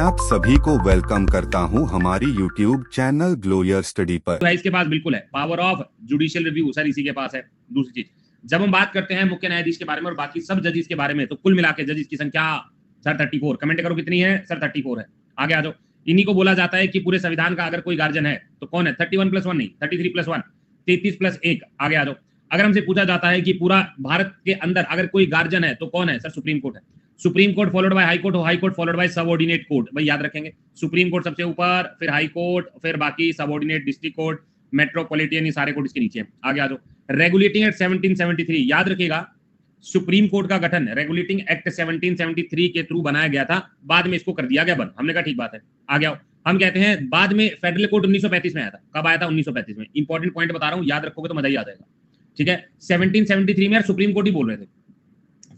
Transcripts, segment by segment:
आप सभी को वेलकम करता हूं हमारी YouTube चैनल ग्लोयर स्टडी पर। इसके पास बिल्कुल है power of judicial review, sir इसी के पास है। दूसरी चीज, जब हम बात करते हैं मुख्य न्यायाधीश के बारे में और बाकी सब जजेस के बारे में, तो कुल मिला के जजेस की संख्या सर 34। कमेंट करो कितनी है सर? 34 है। आगे आ जाओ। इन्हीं को बोला जाता है कि पूरे संविधान का अगर कोई गार्जियन है तो कौन है? 31+1 नहीं, 33+1, 33+1। आगे आ जाओ। अगर हमसे पूछा जाता है कि पूरा भारत के अंदर अगर कोई गार्जियन है तो कौन है? सर सुप्रीम कोर्ट है। Supreme court followed by high court, high court followed by subordinate court. भाई याद रखेंगे, सुप्रीम कोर्ट सबसे ऊपर, फिर हाई कोर्ट, फिर बाकी सबऑर्डिनेट, डिस्ट्रिक्ट कोर्ट, मेट्रोपॉलिटन, ये सारे कोर्ट इसके नीचे। आगे आ जाओ। रेगुलेटिंग एक्ट 1773, याद रखिएगा सुप्रीम कोर्ट का गठन रेगुलेटिंग एक्ट 1773 के थ्रू बनाया गया था, बाद में इसको कर दिया गया बंद। हमने कहा ठीक बात है। आगे आओ। हम कहते हैं बाद में फेडरल कोर्ट 1935 में आया था। कब आया था? 1935 में। इंपॉर्टेंट पॉइंट बता रहा हूं, याद रखोगे तो मजा ही आ जाएगा। ठीक है, 1773 में यार सुप्रीम कोर्ट ही बोल रहे थे,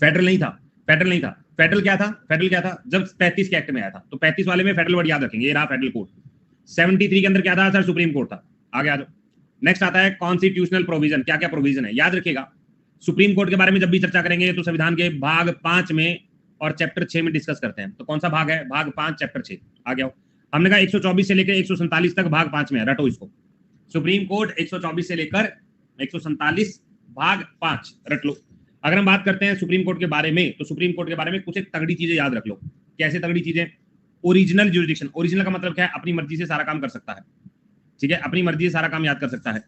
फेडरल नहीं था। फेडरल नहीं था। फेडरल क्या था? फेडरल क्या था? जब 35 के एक्ट में आया था, तो 35 वाले में फेडरल वर्ड याद रखेंगे, ये रहा फेडरल कोर्ट। 73 के अंदर क्या था सर? सुप्रीम कोर्ट था। आगे आ जाओ। नेक्स्ट आता है कॉन्स्टिट्यूशनल प्रोविजन। क्या क्या प्रोविजन है याद रखिएगा। सुप्रीम कोर्ट के बारे में जब भी चर्चा करेंगे तो संविधान के भाग 5 में और चैप्टर 6 में डिस्कस करते हैं। तो कौन सा भाग है? भाग 5 चैप्टर 6। आगे आओ। हमने कहा 124 से लेकर 147 तक भाग 5 में है, रटो इसको। सुप्रीम कोर्ट 124 से लेकर 147 भाग 5 रट लो। अगर हम बात करते हैं सुप्रीम कोर्ट के बारे में, तो सुप्रीम कोर्ट के बारे में कुछ एक तगड़ी चीजें याद रख लो। कैसे तगड़ी चीजें? Original jurisdiction. ओरिजिनल का मतलब क्या है? अपनी मर्जी से सारा काम कर सकता है। ठीक है, अपनी मर्जी से सारा काम याद कर सकता है।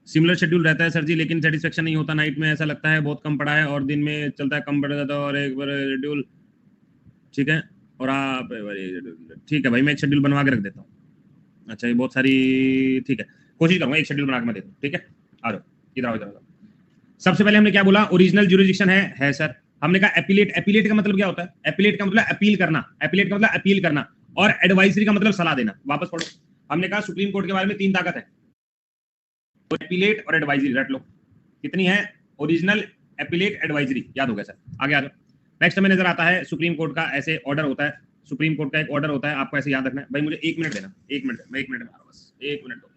सिमिलर शेड्यूल रहता है सर जी, लेकिन सेटिस्फेक्शन नहीं होता। नाइट में ऐसा लगता है बहुत कम पड़ा है और दिन में चलता है कम पड़ जाता है और एक बार शेड्यूल। ठीक है, और आप ठीक है भाई, मैं एक शेड्यूल बनवा के रख देता हूँ। अच्छा, ये बहुत सारी, ठीक है, कोशिश करूंगा एक शेड्यूल बना के मैं दे दूँ। ठीक है, आ जाओ इधर आओ, इधर आओ। सबसे पहले हमने क्या बोला? ओरिजिनल जुरिडिक्शन है सर। हमने कहा एपिलेट। एपिलेट का मतलब क्या होता है? एपिलेट का मतलब अपील करना। एपिलेट का मतलब अपील करना, और एडवाइजरी का मतलब सलाह देना। वापस पढ़ो। हमने कहा सुप्रीम कोर्ट के बारे में 3 ताकत है, एपिलेट और एडवाइजरी। रट लो कितनी है? Original, appellate, advisory. याद हो गया सर। आगे आ जाओ। नेक्स्ट हमें नजर आता है सुप्रीम कोर्ट का ऐसे ऑर्डर होता है। सुप्रीम कोर्ट का एक ऑर्डर होता है, आपको ऐसे याद रखना है। भाई मुझे 1 मिनट देना, 1 मिनट, मैं 1 मिनट में आ रहा हूं, बस 1 मिनट दो।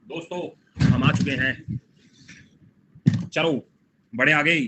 दोस्तों हम आ चुके हैं, चलो बड़े आ गए।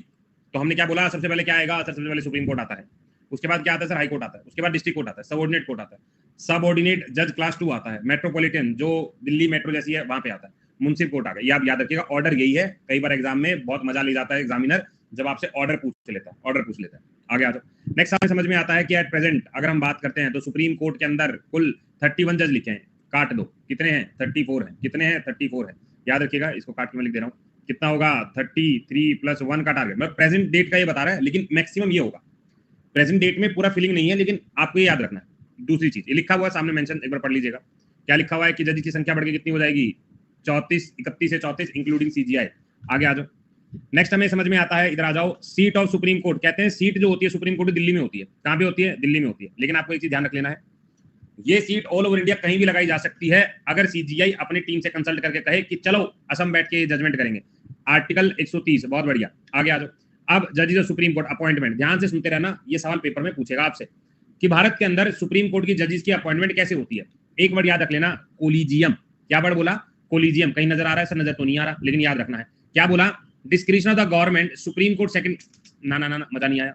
तो हमने क्या बोला? सबसे पहले क्या आएगा? सबसे पहले सुप्रीम कोर्ट आता है, उसके बाद क्या आता है सर? हाई कोर्ट आता है, उसके बाद डिस्ट्रिक्ट कोर्ट आता है, सबऑर्डिनेट कोर्ट आता है, सबऑर्डिनेट जज क्लास 2 आता है, मेट्रोपॉलिटन जो दिल्ली मेट्रो जैसी है वहां पे आता है, मुंसिफ कोर्ट आ गया। ये आप याद रखिएगा, ऑर्डर यही है। कई बार एग्जाम में बहुत मजा ले जाता है एग्जामिनर जब आपसे ऑर्डर पूछ लेता है, ऑर्डर पूछ लेता है। आगे आ जाओ। नेक्स्ट हमें समझ में आता है कि एट प्रेजेंट अगर हम बात करते हैं तो सुप्रीम कोर्ट के अंदर कुल 31 जज लिखे हैं। काट दो, कितने हैं? 34 हैं। कितने हैं? 34 है। याद रखिएगा, इसको काट के मैं लिख दे रहा हूँ। कितना होगा? 33+1 का टारगेट। मैं प्रेजेंट डेट का ये बता रहा है, लेकिन मैक्सिमम ये होगा। प्रेजेंट डेट में पूरा फीलिंग नहीं है, लेकिन आपको ये याद रखना है। दूसरी चीज, ये लिखा हुआ है सामने मेंशन, एक बार पढ़ लीजिएगा क्या लिखा हुआ है कि जजेस की संख्या बढ़ के कितनी हो जाएगी 31 से 34 इंक्लूडिंग सीजीआई। आगे आ जाओ। नेक्स्ट हमें समझ में आता है, इधर आ जाओ, सीट ऑफ सुप्रीम कोर्ट। कहते हैं सीट जो होती है सुप्रीम कोर्ट दिल्ली में होती है। कहां पे होती है? दिल्ली में होती है। लेकिन आपको एक चीज ध्यान रख लेना है, ये सीट ऑल ओवर इंडिया कहीं भी लगाई जा सकती है अगर सीजीआई अपनी टीम से कंसल्ट करके कहे कि चलो असम बैठ के जजमेंट करेंगे। आर्टिकल 130, बहुत बढ़िया। आगे आ जाओ। अब जजेस ऑफ सुप्रीम कोर्ट अपॉइंटमेंट, ध्यान से सुनते रहना, ये सवाल पेपर में पूछेगा आपसे कि भारत के अंदर सुप्रीम कोर्ट की जजेस की अपॉइंटमेंट कैसे होती है। एक वर्ड याद रख लेना, कोलिजियम। क्या वर्ड बोला? कोलिजियम। कहीं नजर आ रहा है? सर नजर तो नहीं आ रहा, लेकिन याद रखना है। क्या बोला? Description of the government supreme court second. ना ना ना, मजा नहीं आया,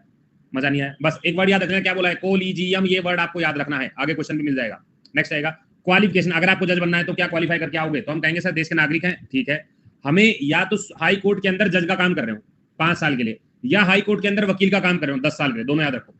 मजा नहीं आया। बस एक वर्ड याद रखना, क्या बोला है? कोलिजियम। ये वर्ड आपको याद रखना है, आगे क्वेश्चन भी मिल जाएगा। नेक्स्ट आएगा क्वालिफिकेशन। अगर आपको जज बनना है तो क्या क्वालिफाई करके आओगे? तो हम कहेंगे सर देश के नागरिक हैं, ठीक है। हमें या तो हाई कोर्ट के अंदर जज का काम कर रहे हो 5 साल के लिए, या हाई कोर्ट के अंदर वकील का काम कर रहे हो 10 साल के लिए, दोनों याद रखो।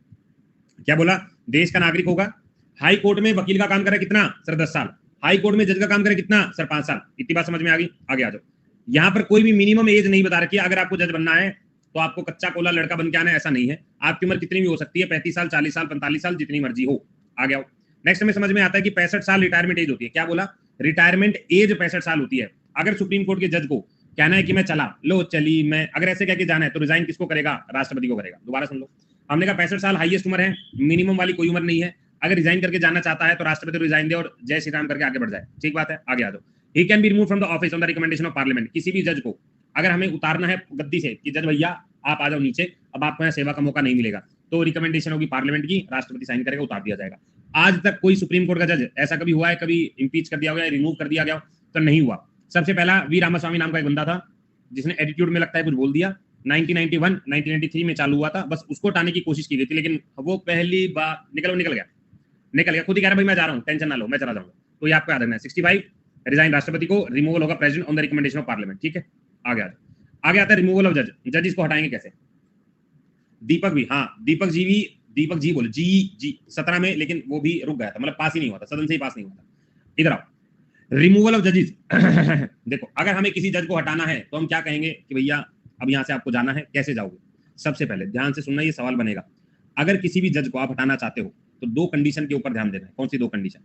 क्या बोला? देश का नागरिक होगा, हाई कोर्ट में वकील का काम करे कितना? सर 10 साल। हाई कोर्ट में जज का काम करे कितना? सर 5 साल। इतनी बात समझ में आ गई? आगे आ जाओ। यहाँ पर कोई भी मिनिमम एज नहीं बता रखी है। अगर आपको जज बनना है तो आपको कच्चा कोला लड़का बन के आना है, ऐसा नहीं है। आपकी उम्र कितनी भी हो सकती है, 35 साल, 40 साल, 45 साल, जितनी मर्जी हो। आगे आओ। नेक्स्ट हमें समझ में आता है कि 65 साल रिटायरमेंट एज होती है। क्या बोला? रिटायरमेंट एज 65 साल होती है। अगर सुप्रीम कोर्ट के जज को कहना है कि मैं चला, लो चली मैं, अगर ऐसे कह के जाना है तो रिजाइन किसको करेगा? राष्ट्रपति को करेगा। दोबारा सुन लो, हमने कहा 65 साल हाईएस्ट उम्र है, मिनिमम वाली कोई उम्र नहीं है। अगर रिजाइन करके जाना चाहता है तो राष्ट्रपति रिजाइन दे और जय श्री राम करके आगे बढ़ जाए। ठीक बात है, आगे आ जाओ। He can be remove from the office on the recommendation of parliament. किसी भी जज को अगर हमें उतारना है गद्दी से कि जज भैया आप आ जाओ नीचे, अब आपको यहाँ सेवा का मौका नहीं मिलेगा, तो रिकमेंडेशन होगी पार्लियामेंट की, राष्ट्रपति साइन करेगा, उतार दिया जाएगा। आज तक कोई सुप्रीम कोर्ट का जज ऐसा कभी हुआ है, कभी इंपीच कर दिया गया, रिमूव कर दिया गया? तो नहीं हुआ। सबसे पहला वी रामास्वामी नाम का एक बंदा था जिसने एटीट्यूड में लगता है कुछ बोल दिया, 1991 1993 में चालू हुआ था, बस उसको हटाने की कोशिश की गई थी, लेकिन वो पहली बार निकल गया, खुद ही कह रहा भाई मैं जा रहा हूं, टेंशन ना लो मैं चला जाऊंगा। तो ये आपको याद रखना है। 65 रिजाइन राष्ट्रपति को, रिमूवल होगा president on the recommendation of parliament. ठीक है, आगे आता है रिमूवल ऑफ जज। जज इसको हटाएंगे कैसे? दीपक भी, हाँ दीपक जी बोले जी 17 में, लेकिन वो भी रुक गया था, मतलब पास ही नहीं हुआ था, सदन से ही पास नहीं हुआ था। इधर आओ, रिमूवल ऑफ जजेस। देखो अगर हमें किसी जज को हटाना है तो हम क्या कहेंगे कि भैया अब यहां से आपको जाना है, कैसे जाओगे? सबसे पहले ध्यान से सुनना, ये सवाल बनेगा। अगर किसी भी जज को आप हटाना चाहते हो तो 2 कंडीशन के ऊपर ध्यान देना है। कौन सी 2 कंडीशन?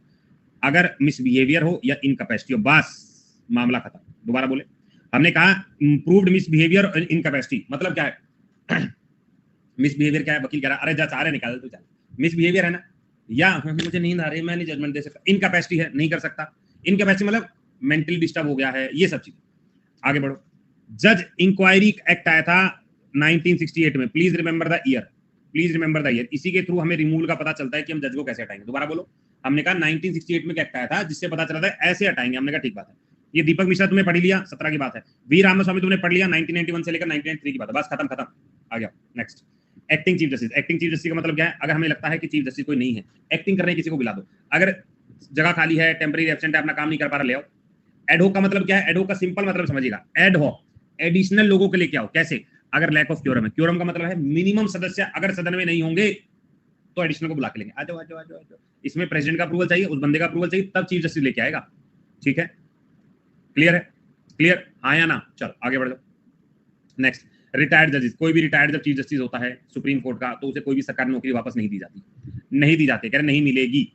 अगर मिसबिहेवियर हो या इनकैपेसिटी हो, बस मामला खत्म। दोबारा बोले, हमने कहा प्रूव्ड मिसबिहेवियर और इनकैपेसिटी, मतलब क्या है? मिसबिहेवियर क्या है? वकील कह रहा अरे जज आ रहे निकाल तो चल, मिसबिहेवियर है ना, या मुझे नींद आ रही है मैं नहीं जजमेंट दे सकता, इनकैपेसिटी है, नहीं कर सकता। इनकैपेसिटी मतलब मेंटली डिस्टर्ब हो गया है, ये सब चीजें। आगे बढ़ो। जज इंक्वायरी एक्ट आया था 1968 में, please remember the year, please remember the year. इसी के थ्रू हमें रिमूवल का पता चलता है कि हम जज को कैसे हटाएंगे। दोबारा बोलो, हमने कहा 1968 में एक्ट आया था जिससे पता चला था ऐसे हटाएंगे। हमने कहा ठीक बात है। ये दीपक मिश्रा तुमने पढ़ लिया, 17 की बात है। वी रामास्वामी तुमने पढ़ लिया, 1991 से लेकर 1993 की बात है, बस खत्म। आ गया next. Acting chief justice. Acting chief justice का मतलब क्या है? अगर हमें लगता है कि चीफ जस्टिस कोई नहीं है, एक्टिंग करने किसी को बुला दो। अगर जगह खाली है, टेम्पररी एब्सेंट है, अपना काम नहीं कर पा रहा, ले आओ। एडहोक का मतलब क्या है? एडहोक का सिंपल मतलब समझिएगा, एडहोक एडिशनल लोगों के लेके आओ। कैसे? अगर लैक ऑफ क्योरम है, क्योरम का मतलब है मिनिमम सदस्य अगर सदन में नहीं होंगे तो एडिशनल को बुला के लेंगे। आ जाओ। इसमें प्रेसिडेंट का अप्रूवल चाहिए, उस बंदे का अप्रूवल चाहिए, तब चीफ जस्टिस लेके आएगा। ठीक है, क्लियर है? क्लियर, हाँ या ना? चलो आगे बढ़ जाओ। नेक्स्ट, रिटायर्ड जजेस। कोई भी रिटायर्ड जब चीफ जस्टिस होता है सुप्रीम कोर्ट का तो उसे कोई भी सरकारी नौकरी वापस नहीं दी जाती, नहीं दी जाती, कह रहे नहीं मिलेगी।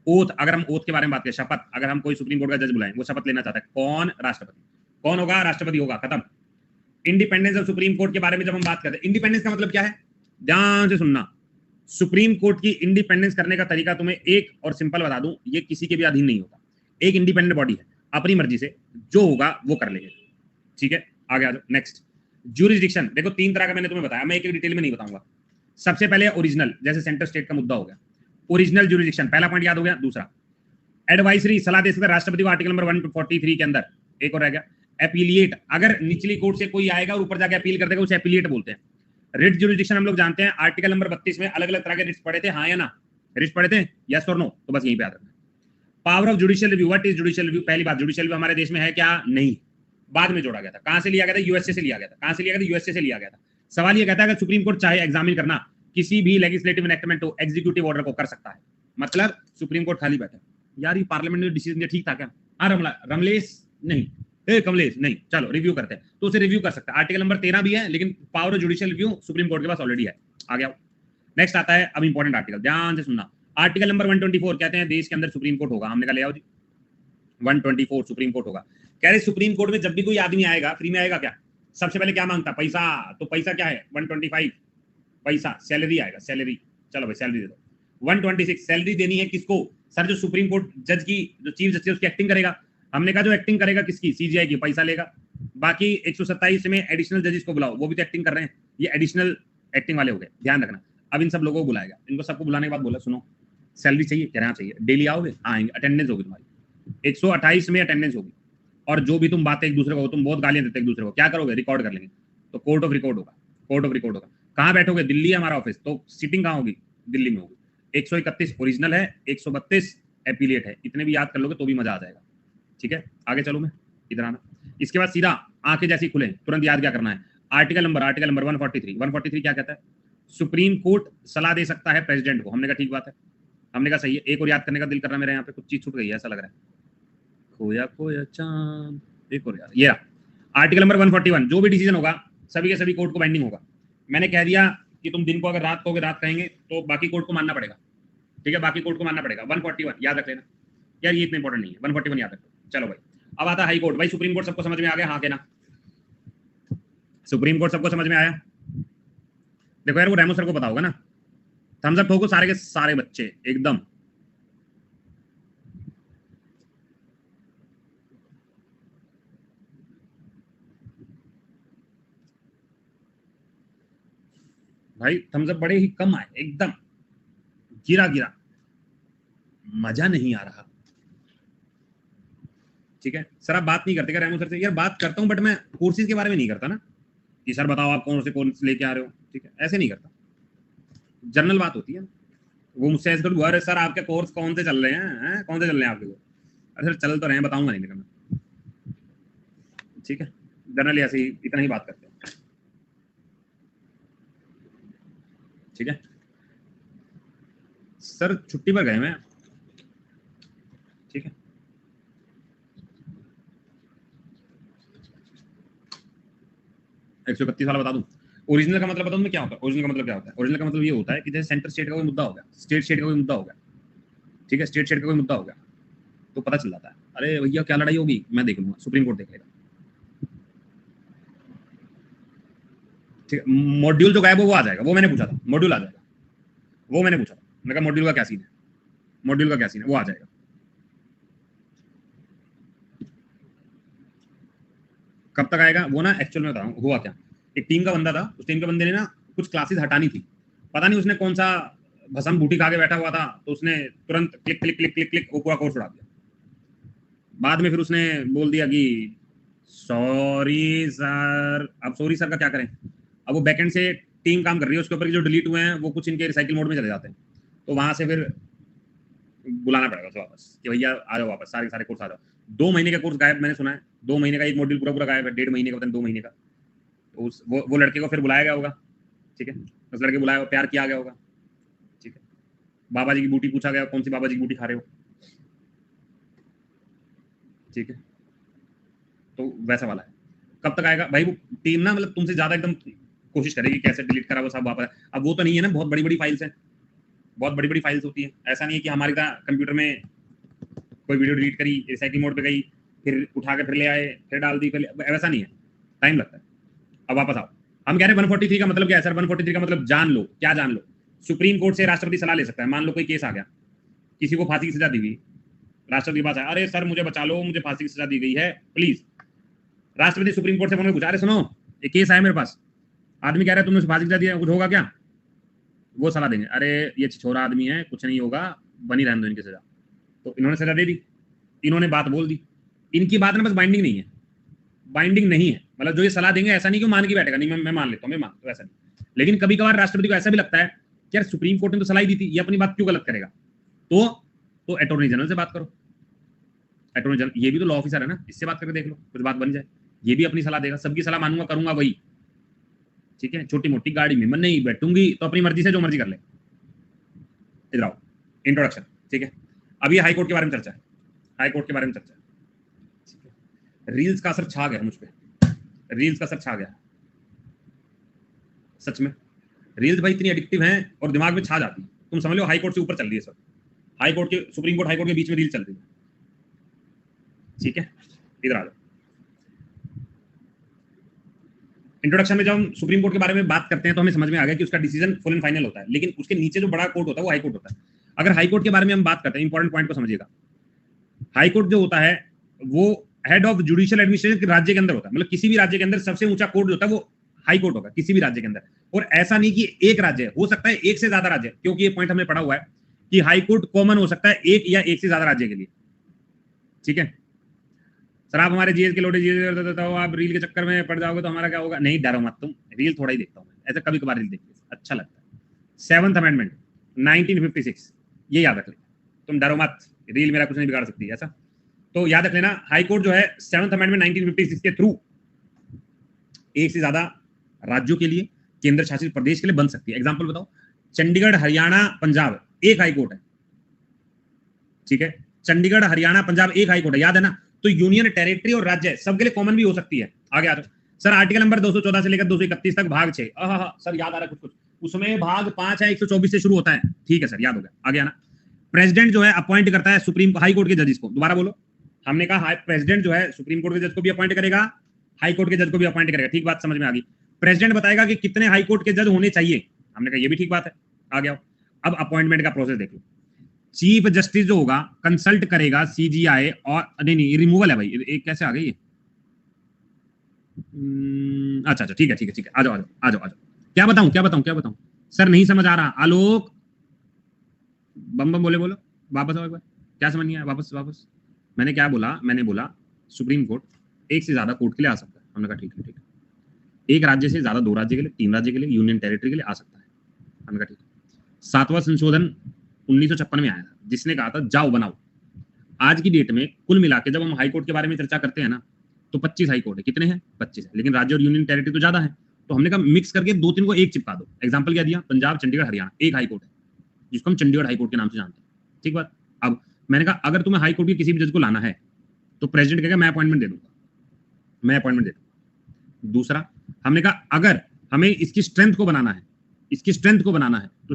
ओथ, अगर हम ओथ के बारे में बात करें, शपथ, अगर हम कोई सुप्रीम कोर्ट का जज बुलाएं, वो शपथ लेना चाहता है, कौन? राष्ट्रपति। कौन होगा? राष्ट्रपति होगा, खत्म। इंडिपेंडेंस ऑफ सुप्रीम कोर्ट के बारे में जब हम बात करते हैं, इंडिपेंडेंस का मतलब क्या है? ध्यान से सुनना। सुप्रीम कोर्ट की इंडिपेंडेंस करने का तरीका तुम्हें एक और सिंपल बता दूं, ये किसी के भी अधीन नहीं होता। एक इंडिपेंडेंट बॉडी है, अपनी मर्जी से जो होगा वो कर लेंगे। ठीक है, आगे आ जाओ। Next, jurisdiction. देखो 3 तरह का मैंने तुम्हें बताया, मैं एक डिटेल में नहीं बताऊंगा। सबसे पहले ओरिजिनल, जैसे सेंटर स्टेट का मुद्दा हो गया, ओरिजिनल ज्यूरिसडिक्शन, पहला पॉइंट याद हो गया। दूसरा, एडवाइजरी, सलाह दे सकते राष्ट्रपति को, आर्टिकल नंबर 143 के अंदर। एक और रह गया, एपीलिएट, अगर निचली कोर्ट से कोई आएगा और ऊपर जाकर अपील कर देगा उसे एपीलिएट बोलते हैं। रिट ज्यूरिसडिक्शन हम लोग जानते हैं, आर्टिकल नंबर 32 में अलग अलग तरह के रिट्स पढ़े थे, हाँ या ना? रिट्स पढ़े थे, यस और नो? तो बस यहीं पे याद रखना। Power of judicial review, what is judicial review? पहली बात, जुडिशियल रिव्यू हमारे देश में है क्या? नहीं, बाद में जोड़ा गया था। कहां से लिया गया था? यूएसए से लिया गया था। कहां से लिया गया था? यूएसए से लिया गया था। सवाल ये कहता है अगर सुप्रीम कोर्ट चाहे एग्जामिन करना किसी भी लेजिस्लेटिव इनेक्टमेंट को, एग्जीक्यूटिव ऑर्डर को कर सकता है। मतलब सुप्रीम कोर्ट खाली बैठा, यार ये पार्लियामेंट ने डिसीजन दिया, ठीक था क्या? रमलेश नहीं, कमलेश नहीं, चलो रिव्यू करते हैं, तो उसे रिव्यू कर सकता है। आर्टिकल नंबर 13 भी है, लेकिन power of judicial review supreme court के पास ऑलरेडी है। आ गया। नेक्स्ट आता है, अब इंपॉर्टेंट आर्टिकल, ध्यान से सुनना। आर्टिकल नंबर 124 कहते हैं देश के अंदर सुप्रीम कोर्ट होगा। हमने कहा ले आओ जी, 124 सुप्रीम कोर्ट होगा। कह रहे सुप्रीम कोर्ट में जब भी कोई आदमी आएगा, फ्री में आएगा क्या? सबसे पहले क्या मांगता? पैसा। तो पैसा क्या है? 125 पैसा, सैलरी आएगा, सैलरी। चलो भाई सैलरी दे दो। 126 सैलरी देनी है किसको? सर जो सुप्रीम कोर्ट जज की, जो चीफ जस्टिस उसकी एक्टिंग करेगा। हमने कहा जो एक्टिंग करेगा किसकी? सीजीआई की, पैसा लेगा। बाकी 127 में एडिशनल जजेस को बुलाओ, वो भी तो एक्टिंग कर रहे हैं। ये एडिशनल एक्टिंग वाले हो गए, ध्यान रखना। अब इन सब लोगों को बुलाएगा, इनको सबको बुलाने के बाद बोला सुनो सैलरी चाहिए, कह रहे चाहिए, डेली आओगे? आएंगे, अटेंडेंस होगी तुम्हारी 128 में अटेंडेंस होगी। और जो भी तुम बातें एक दूसरे को, तुम बहुत गालियां देते एक दूसरे को, क्या करोगे? रिकॉर्ड कर लेंगे। तो कोर्ट ऑफ रिकॉर्ड होगा, कोर्ट ऑफ रिकॉर्ड होगा। कहाँ बैठोगे? दिल्ली है हमारा ऑफिस, तो सीटिंग कहाँ होगी? दिल्ली में होगी। 131 ओरिजिनल है, 132 एपिलिएट है। इतने भी याद कर लोगे तो भी मजा आ जाएगा। ठीक है, आगे चलो, मैं इधर आना। इसके बाद सीधा आंखें जैसी खुले तुरंत याद क्या करना है? आर्टिकल नंबर 143 क्या कहता है? सुप्रीम कोर्ट सलाह दे सकता है प्रेसिडेंट को। हमने कहा ठीक बात है, हमने कहा सही है। एक और याद करने का दिल कर रहा है मेरे, यहाँ पे कुछ चीज छूट गई है ऐसा लग रहा है। खोया खोया चांद, एक और याद, ये आर्टिकल नंबर 141, जो भी डिसीजन होगा सभी के सभी कोर्ट को बाइंडिंग होगा। मैंने कह दिया कि तुम दिन को अगर रात को रात कहेंगे तो बाकी कोर्ट को मानना पड़ेगा। ठीक है, बाकी कोर्ट को मानना पड़ेगा। 141 याद रख लेना यार, ये इतना इंपॉर्टेंट नहीं है। 141 याद रखो। चलो भाई, अब आता हाई कोर्ट। भाई सुप्रीम कोर्ट सबको समझ में आ गया? हाँ के ना? सुप्रीम कोर्ट सबको समझ में आया? देखो यार, वो रेमो सर को पता होगा ना। थम्स अप ठोको सारे के सारे बच्चे एकदम। भाई थम्स अप बड़े ही कम आए, एकदम गिरा गिरा, मजा नहीं आ रहा। ठीक है सर, आप बात नहीं करते क्या रेमो सर से? यार बात करता हूं, बट मैं कोर्सेज के बारे में नहीं करता ना, कि सर बताओ आप कौन से कोर्स लेके आ रहे हो। ठीक है, ऐसे नहीं करता, जनरल बात होती है। वो मुझसे ऐसे अरे सर आपके कोर्स कौन से चल रहे हैं? कौन से चल रहे हैं आपके कोर्स? अरे सर चल तो रहे हैं, बताऊंगा नहीं मैं। ठीक है, जनरली ऐसे ही इतना ही बात करते हैं। ठीक है सर, छुट्टी पर गए मैं। ठीक है, एक 131 वाला बता दूं। ओरिजिनल का मतलब बताऊं मैं क्या होता है? ओरिजिनल का मतलब क्या होता है? ओरिजिनल का मतलब ये होता है कि जैसे सेंटर स्टेट का कोई मुद्दा हो गया, स्टेट स्टेट का कोई मुद्दा हो गया। ठीक है, स्टेट स्टेट का कोई मुद्दा हो गया तो पता चल जाता है, अरे भैया क्या लड़ाई होगी, मैं देख लूंगा, सुप्रीम कोर्ट देख लेगा। ठीक है, मॉड्यूल जो गायब वो आ जाएगा, वो मैंने पूछा था, मॉड्यूल आ जाएगा, वो मैंने पूछा था। मैं कहा मॉड्यूल का क्या सीन है, मॉड्यूल का क्या सीन है, वो आ जाएगा। कब तक आएगा वो ना, एक्चुअल में बताऊं हुआ क्या। एक टीम का बंदा था, उस टीम के बंदे ने ना कुछ क्लासेस हटानी थी, पता नहीं उसने कौन सा भसम बूटी खा के बैठा हुआ था, तो उसने तुरंत click click click click click वो पूरा कोर्स उड़ा दिया। बाद में फिर उसने बोल दिया कि सॉरी सर। अब सॉरी सर का क्या करें? अब वो बैकएंड से टीम काम कर रही है, उसके ऊपर जो डिलीट हुए हैं वो कुछ इनके रिसाइकिल मोड में चले जाते हैं, तो वहां से फिर बुलाना पड़ेगा उसे वापस कि भैया आ जाओ वापस, सारे सारे कोर्स आ जाओ। 2 महीने का कोर्स गायब, मैंने सुना है 2 महीने का एक मॉड्यूल पूरा पूरा गायब है, 1.5 महीने का, पता नहीं 2 महीने का। तो उस वो लड़के को फिर बुलाया गया होगा। ठीक है, उस लड़के बुलाया, प्यार किया गया होगा। ठीक है, बाबा जी की बूटी पूछा गया, कौन सी बाबा जी की बूटी खा रहे हो। ठीक है, तो वैसा वाला है। कब तक आएगा भाई? वो टीम ना मतलब तुमसे ज्यादा एकदम कोशिश करेगी कैसे डिलीट करा वो सब वापस। अब वो तो नहीं है ना, बहुत बड़ी बड़ी फाइल्स हैं, बहुत बड़ी बड़ी फाइल्स होती है। ऐसा नहीं है कि हमारी तरह कंप्यूटर में कोई वीडियो डिलीट करी, रिसाइकिल मोड पे गई, फिर उठा के फिर ले आए, फिर डाल दी, फिर वैसा नहीं है, टाइम लगता है। अब वापस आओ, हम कह रहे हैं 143 का मतलब क्या है सर? 143 का मतलब जान लो, क्या जान लो? सुप्रीम कोर्ट से राष्ट्रपति सलाह ले सकता है। मान लो कोई केस आ गया, किसी को फांसी की सजा दी गई, राष्ट्रपति के पास आया, अरे सर मुझे बचा लो, मुझे फांसी की सजा दी गई है प्लीज। राष्ट्रपति सुप्रीम कोर्ट से फोन में पूछा, अरे सुनो ये केस आया मेरे पास, आदमी कह रहा है तुमने फांसी की सजा दी, कुछ होगा क्या? वो सलाह देंगे, अरे ये छोरा आदमी है, कुछ नहीं होगा, बनी रहने दो इनकी सजा। तो इन्होंने सजा दे दी, इन्होंने बात बोल दी, इनकी बात ना बस बाइंडिंग नहीं है, बाइंडिंग नहीं है, मतलब जो ये सलाह देंगे ऐसा नहीं कि मान के बैठेगा, नहीं मैं मान लेता हूँ, मैं मान, तो ऐसा नहीं। लेकिन कभी कभार राष्ट्रपति को ऐसा भी लगता है कि यार सुप्रीम कोर्ट ने तो सलाह दी थी, ये अपनी बात क्यों गलत करेगा, तो अटॉर्नी जनरल से बात करो। अटॉर्नी जनरल ये भी तो लॉ ऑफिसर है ना, इससे बात करके देख लो, कुछ बात बन जाए, ये भी अपनी सलाह देगा। सबकी सलाह मानूंगा, करूंगा वही। ठीक है, छोटी मोटी गाड़ी में मैं नहीं बैठूंगी, तो अपनी मर्जी से जो मर्जी कर ले। इधर आओ, इंट्रोडक्शन। ठीक है, अब ये हाई कोर्ट के बारे में चर्चा है, हाई कोर्ट के बारे में चर्चा है। रील्स का असर छा गया मुझ पे, रील्स का असर छा गया सच में। रील्स भाई इतनी एडिक्टिव हैं और दिमाग में छा जाती है, तुम समझ लो हाई कोर्ट से ऊपर चल रही है सब। हाई कोर्ट के, सुप्रीम कोर्ट हाई कोर्ट के बीच में रील चल रही है। ठीक है, इधर आ जाओ। इंट्रोडक्शन में जब हम सुप्रीम कोर्ट के बारे में बात करते हैं तो हमें समझ में आ गया कि उसका डिसीजन फुल एंड फाइनल होता है, लेकिन उसके नीचे जो बड़ा कोर्ट होता है वो हाई कोर्ट होता है। अगर हाई कोर्ट के बारे में हम बात करते हैं, इंपॉर्टेंट पॉइंट को समझिएगा, हाई कोर्ट जो होता है वो हेड ऑफ जुडिशियल एडमिनिस्ट्रेशन राज्य के अंदर होता है, मतलब किसी भी राज्य के अंदर सबसे ऊंचा कोर्ट जो होता है वो हाई कोर्ट होगा किसी भी राज्य के अंदर। और ऐसा नहीं कि एक राज्य है, हो सकता है एक से ज्यादा राज्य, क्योंकि ये पॉइंट हमने पढ़ा हुआ है कि हाई कोर्ट कॉमन हो सकता है एक या एक से ज्यादा राज्य के लिए। ठीक है सर, आप हमारे जीएस के लोटे जीएस हो, आप रील के चक्कर में पड़ जाओगे तो हमारा क्या होगा? नहीं डरो मत तुम, रील थोड़ा ही देखता हूँ ऐसा, कभी कभार रील देखते अच्छा लगता है। 7th अमेंडमेंट 1956 ये याद रख लेना, तुम डरो मत, रील मेरा कुछ नहीं बिगाड़ सकती ऐसा, तो याद रख लेना। हाई कोर्ट जो है 7th अमेंडमेंट 1956 के थ्रू एक से ज्यादा राज्यों के लिए, केंद्र शासित प्रदेश के लिए बन सकती है। एग्जांपल बताओ, चंडीगढ़ हरियाणा पंजाब एक हाई कोर्ट है, ठीक है, चंडीगढ़ हरियाणा पंजाब एक हाई कोर्ट है, याद है ना? तो यूनियन टेरिटरी और राज्य सबके लिए कॉमन भी हो सकती है। आगे आ जाओ सर, आर्टिकल नंबर 214 से लेकर 231 तक भाग 6, सर याद आ रहा है कुछ कुछ, उसमें भाग 5 है 124 से शुरू होता है, ठीक है सर याद हो गया। आगे आना, प्रेसिडेंट जो है अपॉइंट करता है सुप्रीम हाई कोर्ट के जजेस को। दोबारा बोलो, हमने कहा प्रेसिडेंट जो है सुप्रीम कोर्ट के जज को भी अपॉइंट करेगा, हाई कोर्ट के जज को भी अपॉइंट करेगा। ठीक बात समझ में आ गई? प्रेसिडेंट बताएगा कि कितने हाई कोर्ट के जज होने चाहिए, हमने कहा ये भी ठीक बात है। आ गया, अब अपॉइंटमेंट का प्रोसेस देख लो। चीफ जस्टिस जो होगा कंसल्ट करेगा सीजीआई और नहीं रिमूवल है भाई, एक कैसे आ गई ये? अच्छा ठीक है ठीक है ठीक है, आ जाओ आ जाओ आ जाओ आ जाओ। क्या बताऊं सर, नहीं समझ आ रहा? आलोक बम बम बोले, बोलो वापस आओ एक बार, क्या समझ नहीं आया? वापस मैंने क्या बोला? मैंने बोला सुप्रीम कोर्ट एक से ज्यादा कोर्ट के लिए आ सकता है। हमने कहा ठीक है, एक राज्य से ज्यादा 2 राज्य के लिए, 3 राज्य के लिए, यूनियन टेरिटरी के लिए आ सकता है। हमने कहा ठीक है। 7वां संशोधन 1956 में आया था जिसने कहा था जाओ बनाओ। आज की डेट में कुल मिला के जब हम हाई कोर्ट के बारे में चर्चा करते हैं ना, तो 25 हाई कोर्ट है। कितने हैं? 25 है, लेकिन राज्य और यूनियन टेरिटरी तो ज्यादा है, तो हमने कहा मिक्स करके 2-3 को एक चिपका दो। एग्जाम्पल क्या दिया? पंजाब चंडीगढ़ हरियाणा एक हाई कोर्ट है जिसको हम चंडीगढ़ हाई कोर्ट के नाम से जानते हैं। ठीक बात। अब मैंने कहा अगर तुम्हें हाई कोर्ट के किसी भी जज को लाना है तो प्रेसिडेंट कहेगा मैं अपॉइंटमेंट दे दूंगा। दूसरा, हमने कहा अगर हमें इसकी स्ट्रेंथ को बनाना है तो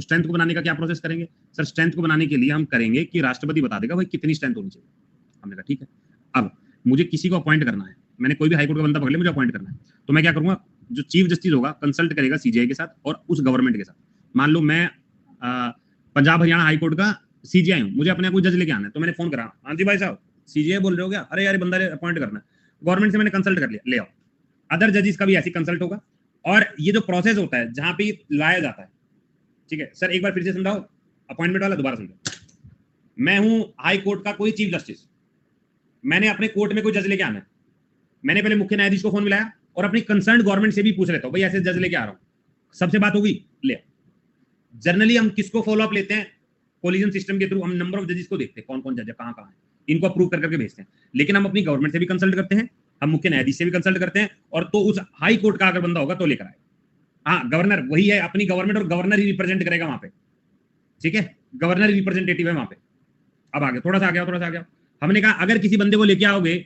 स्ट्रेंथ को बनाने का क्या प्रोसेस करेंगे? सर स्ट्रेंथ को बनाने के लिए हम करेंगे कि राष्ट्रपति बता देगा भाई कितनी स्ट्रेंथ होनी चाहिए। हमने कहा ठीक है। अब मुझे किसी को अपॉइंट करना है, मैंने कोई भी हाईकोर्ट का बंदा पकड़ लिया, मुझे अपॉइंट करना है, तो मैं क्या करूंगा? जो चीफ जस्टिस होगा कंसल्ट करेगा सीजीआई के साथ और उस गवर्नमेंट के साथ। मान लो मैं पंजाब हरियाणा हाईकोर्ट का सीजीआई हूँ, मुझे अपने कोई जज लेके आना है, तो मैंने फोन करा, हाँ जी भाई साहब सीजीआई बोल रहे हो क्या? अरे यार बंदा अपॉइंट करना है, गवर्नमेंट से मैंने कंसल्ट कर लिया, ले आओ। अदर जजेस का भी ऐसी कंसल्ट होगा, और ये जो प्रोसेस होता है जहां पे लाया जाता है, ठीक है सर एक बार फिर से समझाओ, अपॉइंटमेंट वाला दोबारा समझाओ। मैं हूं हाई कोर्ट का कोई चीफ जस्टिस, मैंने अपने कोर्ट में कोई जज लेके आना है, मैंने पहले मुख्य न्यायाधीश को फोन मिलाया और अपनी कंसर्न गवर्नमेंट से भी पूछ लेता हूं भाई ऐसे जज लेके आ रहा हूं, सबसे बात होगी, ले। जनरली हम किसको फॉलो अप लेते हैं? कोलिजन सिस्टम के थ्रू हम नंबर ऑफ जजेस को देखते हैं, कौन कौन जज है, कहां कहां है, इनको अप्रूव करके भेजते हैं। लेकिन हम अपनी गवर्नमेंट से भी कंसल्ट करते हैं, हम मुख्य न्यायाधीश से भी कंसल्ट करते हैं, और तो उस हाई कोर्ट का अगर बंदा होगा तो लेकर आए। हाँ गवर्नर वही है, अपनी गवर्नमेंट, और गवर्नर ही रिप्रेजेंट करेगा वहां पे, ठीक है, गवर्नर रिप्रेजेंटेटिव है वहां पे। अब आगे थोड़ा सा आ गया, हमने कहा अगर किसी बंदे को लेके आओगे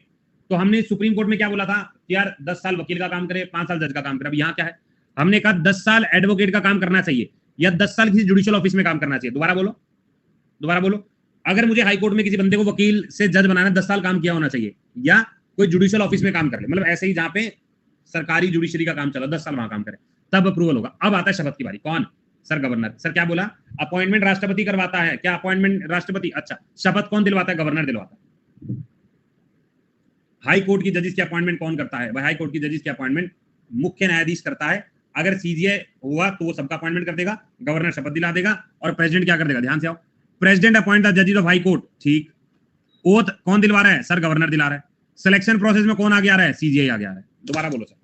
तो हमने सुप्रीम कोर्ट में क्या बोला था कि यार 10 साल वकील का काम करे, 5 साल जज का काम करे। अब यहाँ क्या है? हमने कहा 10 साल एडवोकेट का काम करना चाहिए या 10 साल किसी जुडिशियल ऑफिस में काम करना चाहिए। दोबारा बोलो, अगर मुझे हाई कोर्ट में किसी बंदे को वकील से जज बनाना, 10 साल काम किया होना चाहिए, या कोई जुडिशियल ऑफिस में काम कर ले, मतलब ऐसे ही जहां पे सरकारी जुडिशरी का काम चला, 10 साल वहां काम करे, तब अप्रूवल होगा। अब आता है शपथ की बारी। कौन? Sir governor. सर क्या बोला? अपॉइंटमेंट राष्ट्रपति करवाता है। क्या अपॉइंटमेंट राष्ट्रपति? अच्छा, शपथ कौन दिलवाता है? गवर्नर दिलवाता है। हाई कोर्ट की जजेस की अपॉइंटमेंट कौन करता है? भाई हाई कोर्ट की जजेस की अपॉइंटमेंट मुख्य न्यायाधीश करता है। अगर सीजीआई हुआ तो वो सबका अपॉइंटमेंट कर देगा, गवर्नर शपथ दिला देगा, और प्रेसिडेंट क्या कर देगा? ध्यान से आओ, प्रेसिडेंट अपॉइंट द जजेस ऑफ हाई कोर्ट। ठीक, ओथ कौन दिलवा रहा है? सर गवर्नर दिला रहा है। सिलेक्शन प्रोसेस में कौन आगे आ रहा है? सीजीआई आगे आ रहा है। दोबारा बोलो सर,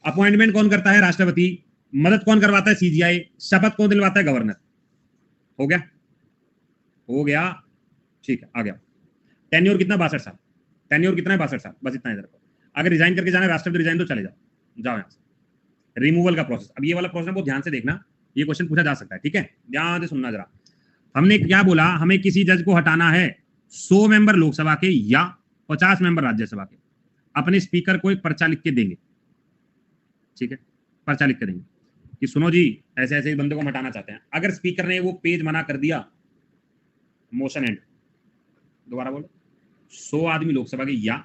अपॉइंटमेंट कौन करता है? राष्ट्रपति। मदद कौन करवाता है? सीजीआई। शपथ कौन दिलवाता है? गवर्नर। हो गया, ठीक है, आ गया। टेन्योर कितना? 62 साल। टेन्योर कितना है? 62 साल। बस इतना इधर को। अगर रिजाइन करके जाना है, राष्ट्रपति रिजाइन, तो चले जाओ यहां से। रिमूवल का प्रोसेस, अब ये वाला प्रोसेस बहुत ध्यान से देखना, ये क्वेश्चन पूछा जा सकता है, ठीक है, ध्यान से सुनना जरा। हमने क्या बोला? हमें किसी जज को हटाना है 100 मेंबर लोकसभा के या 50 मेंबर राज्यसभा के अपने स्पीकर को एक पर्चा लिख के देंगे, ठीक है, पर्चा लिख के देंगे कि सुनो जी ऐसे ऐसे बंदे को हटाना चाहते हैं। अगर स्पीकर ने वो पेज मना कर दिया, मोशन एंड। दोबारा बोलो, 100 आदमी लोकसभा के या,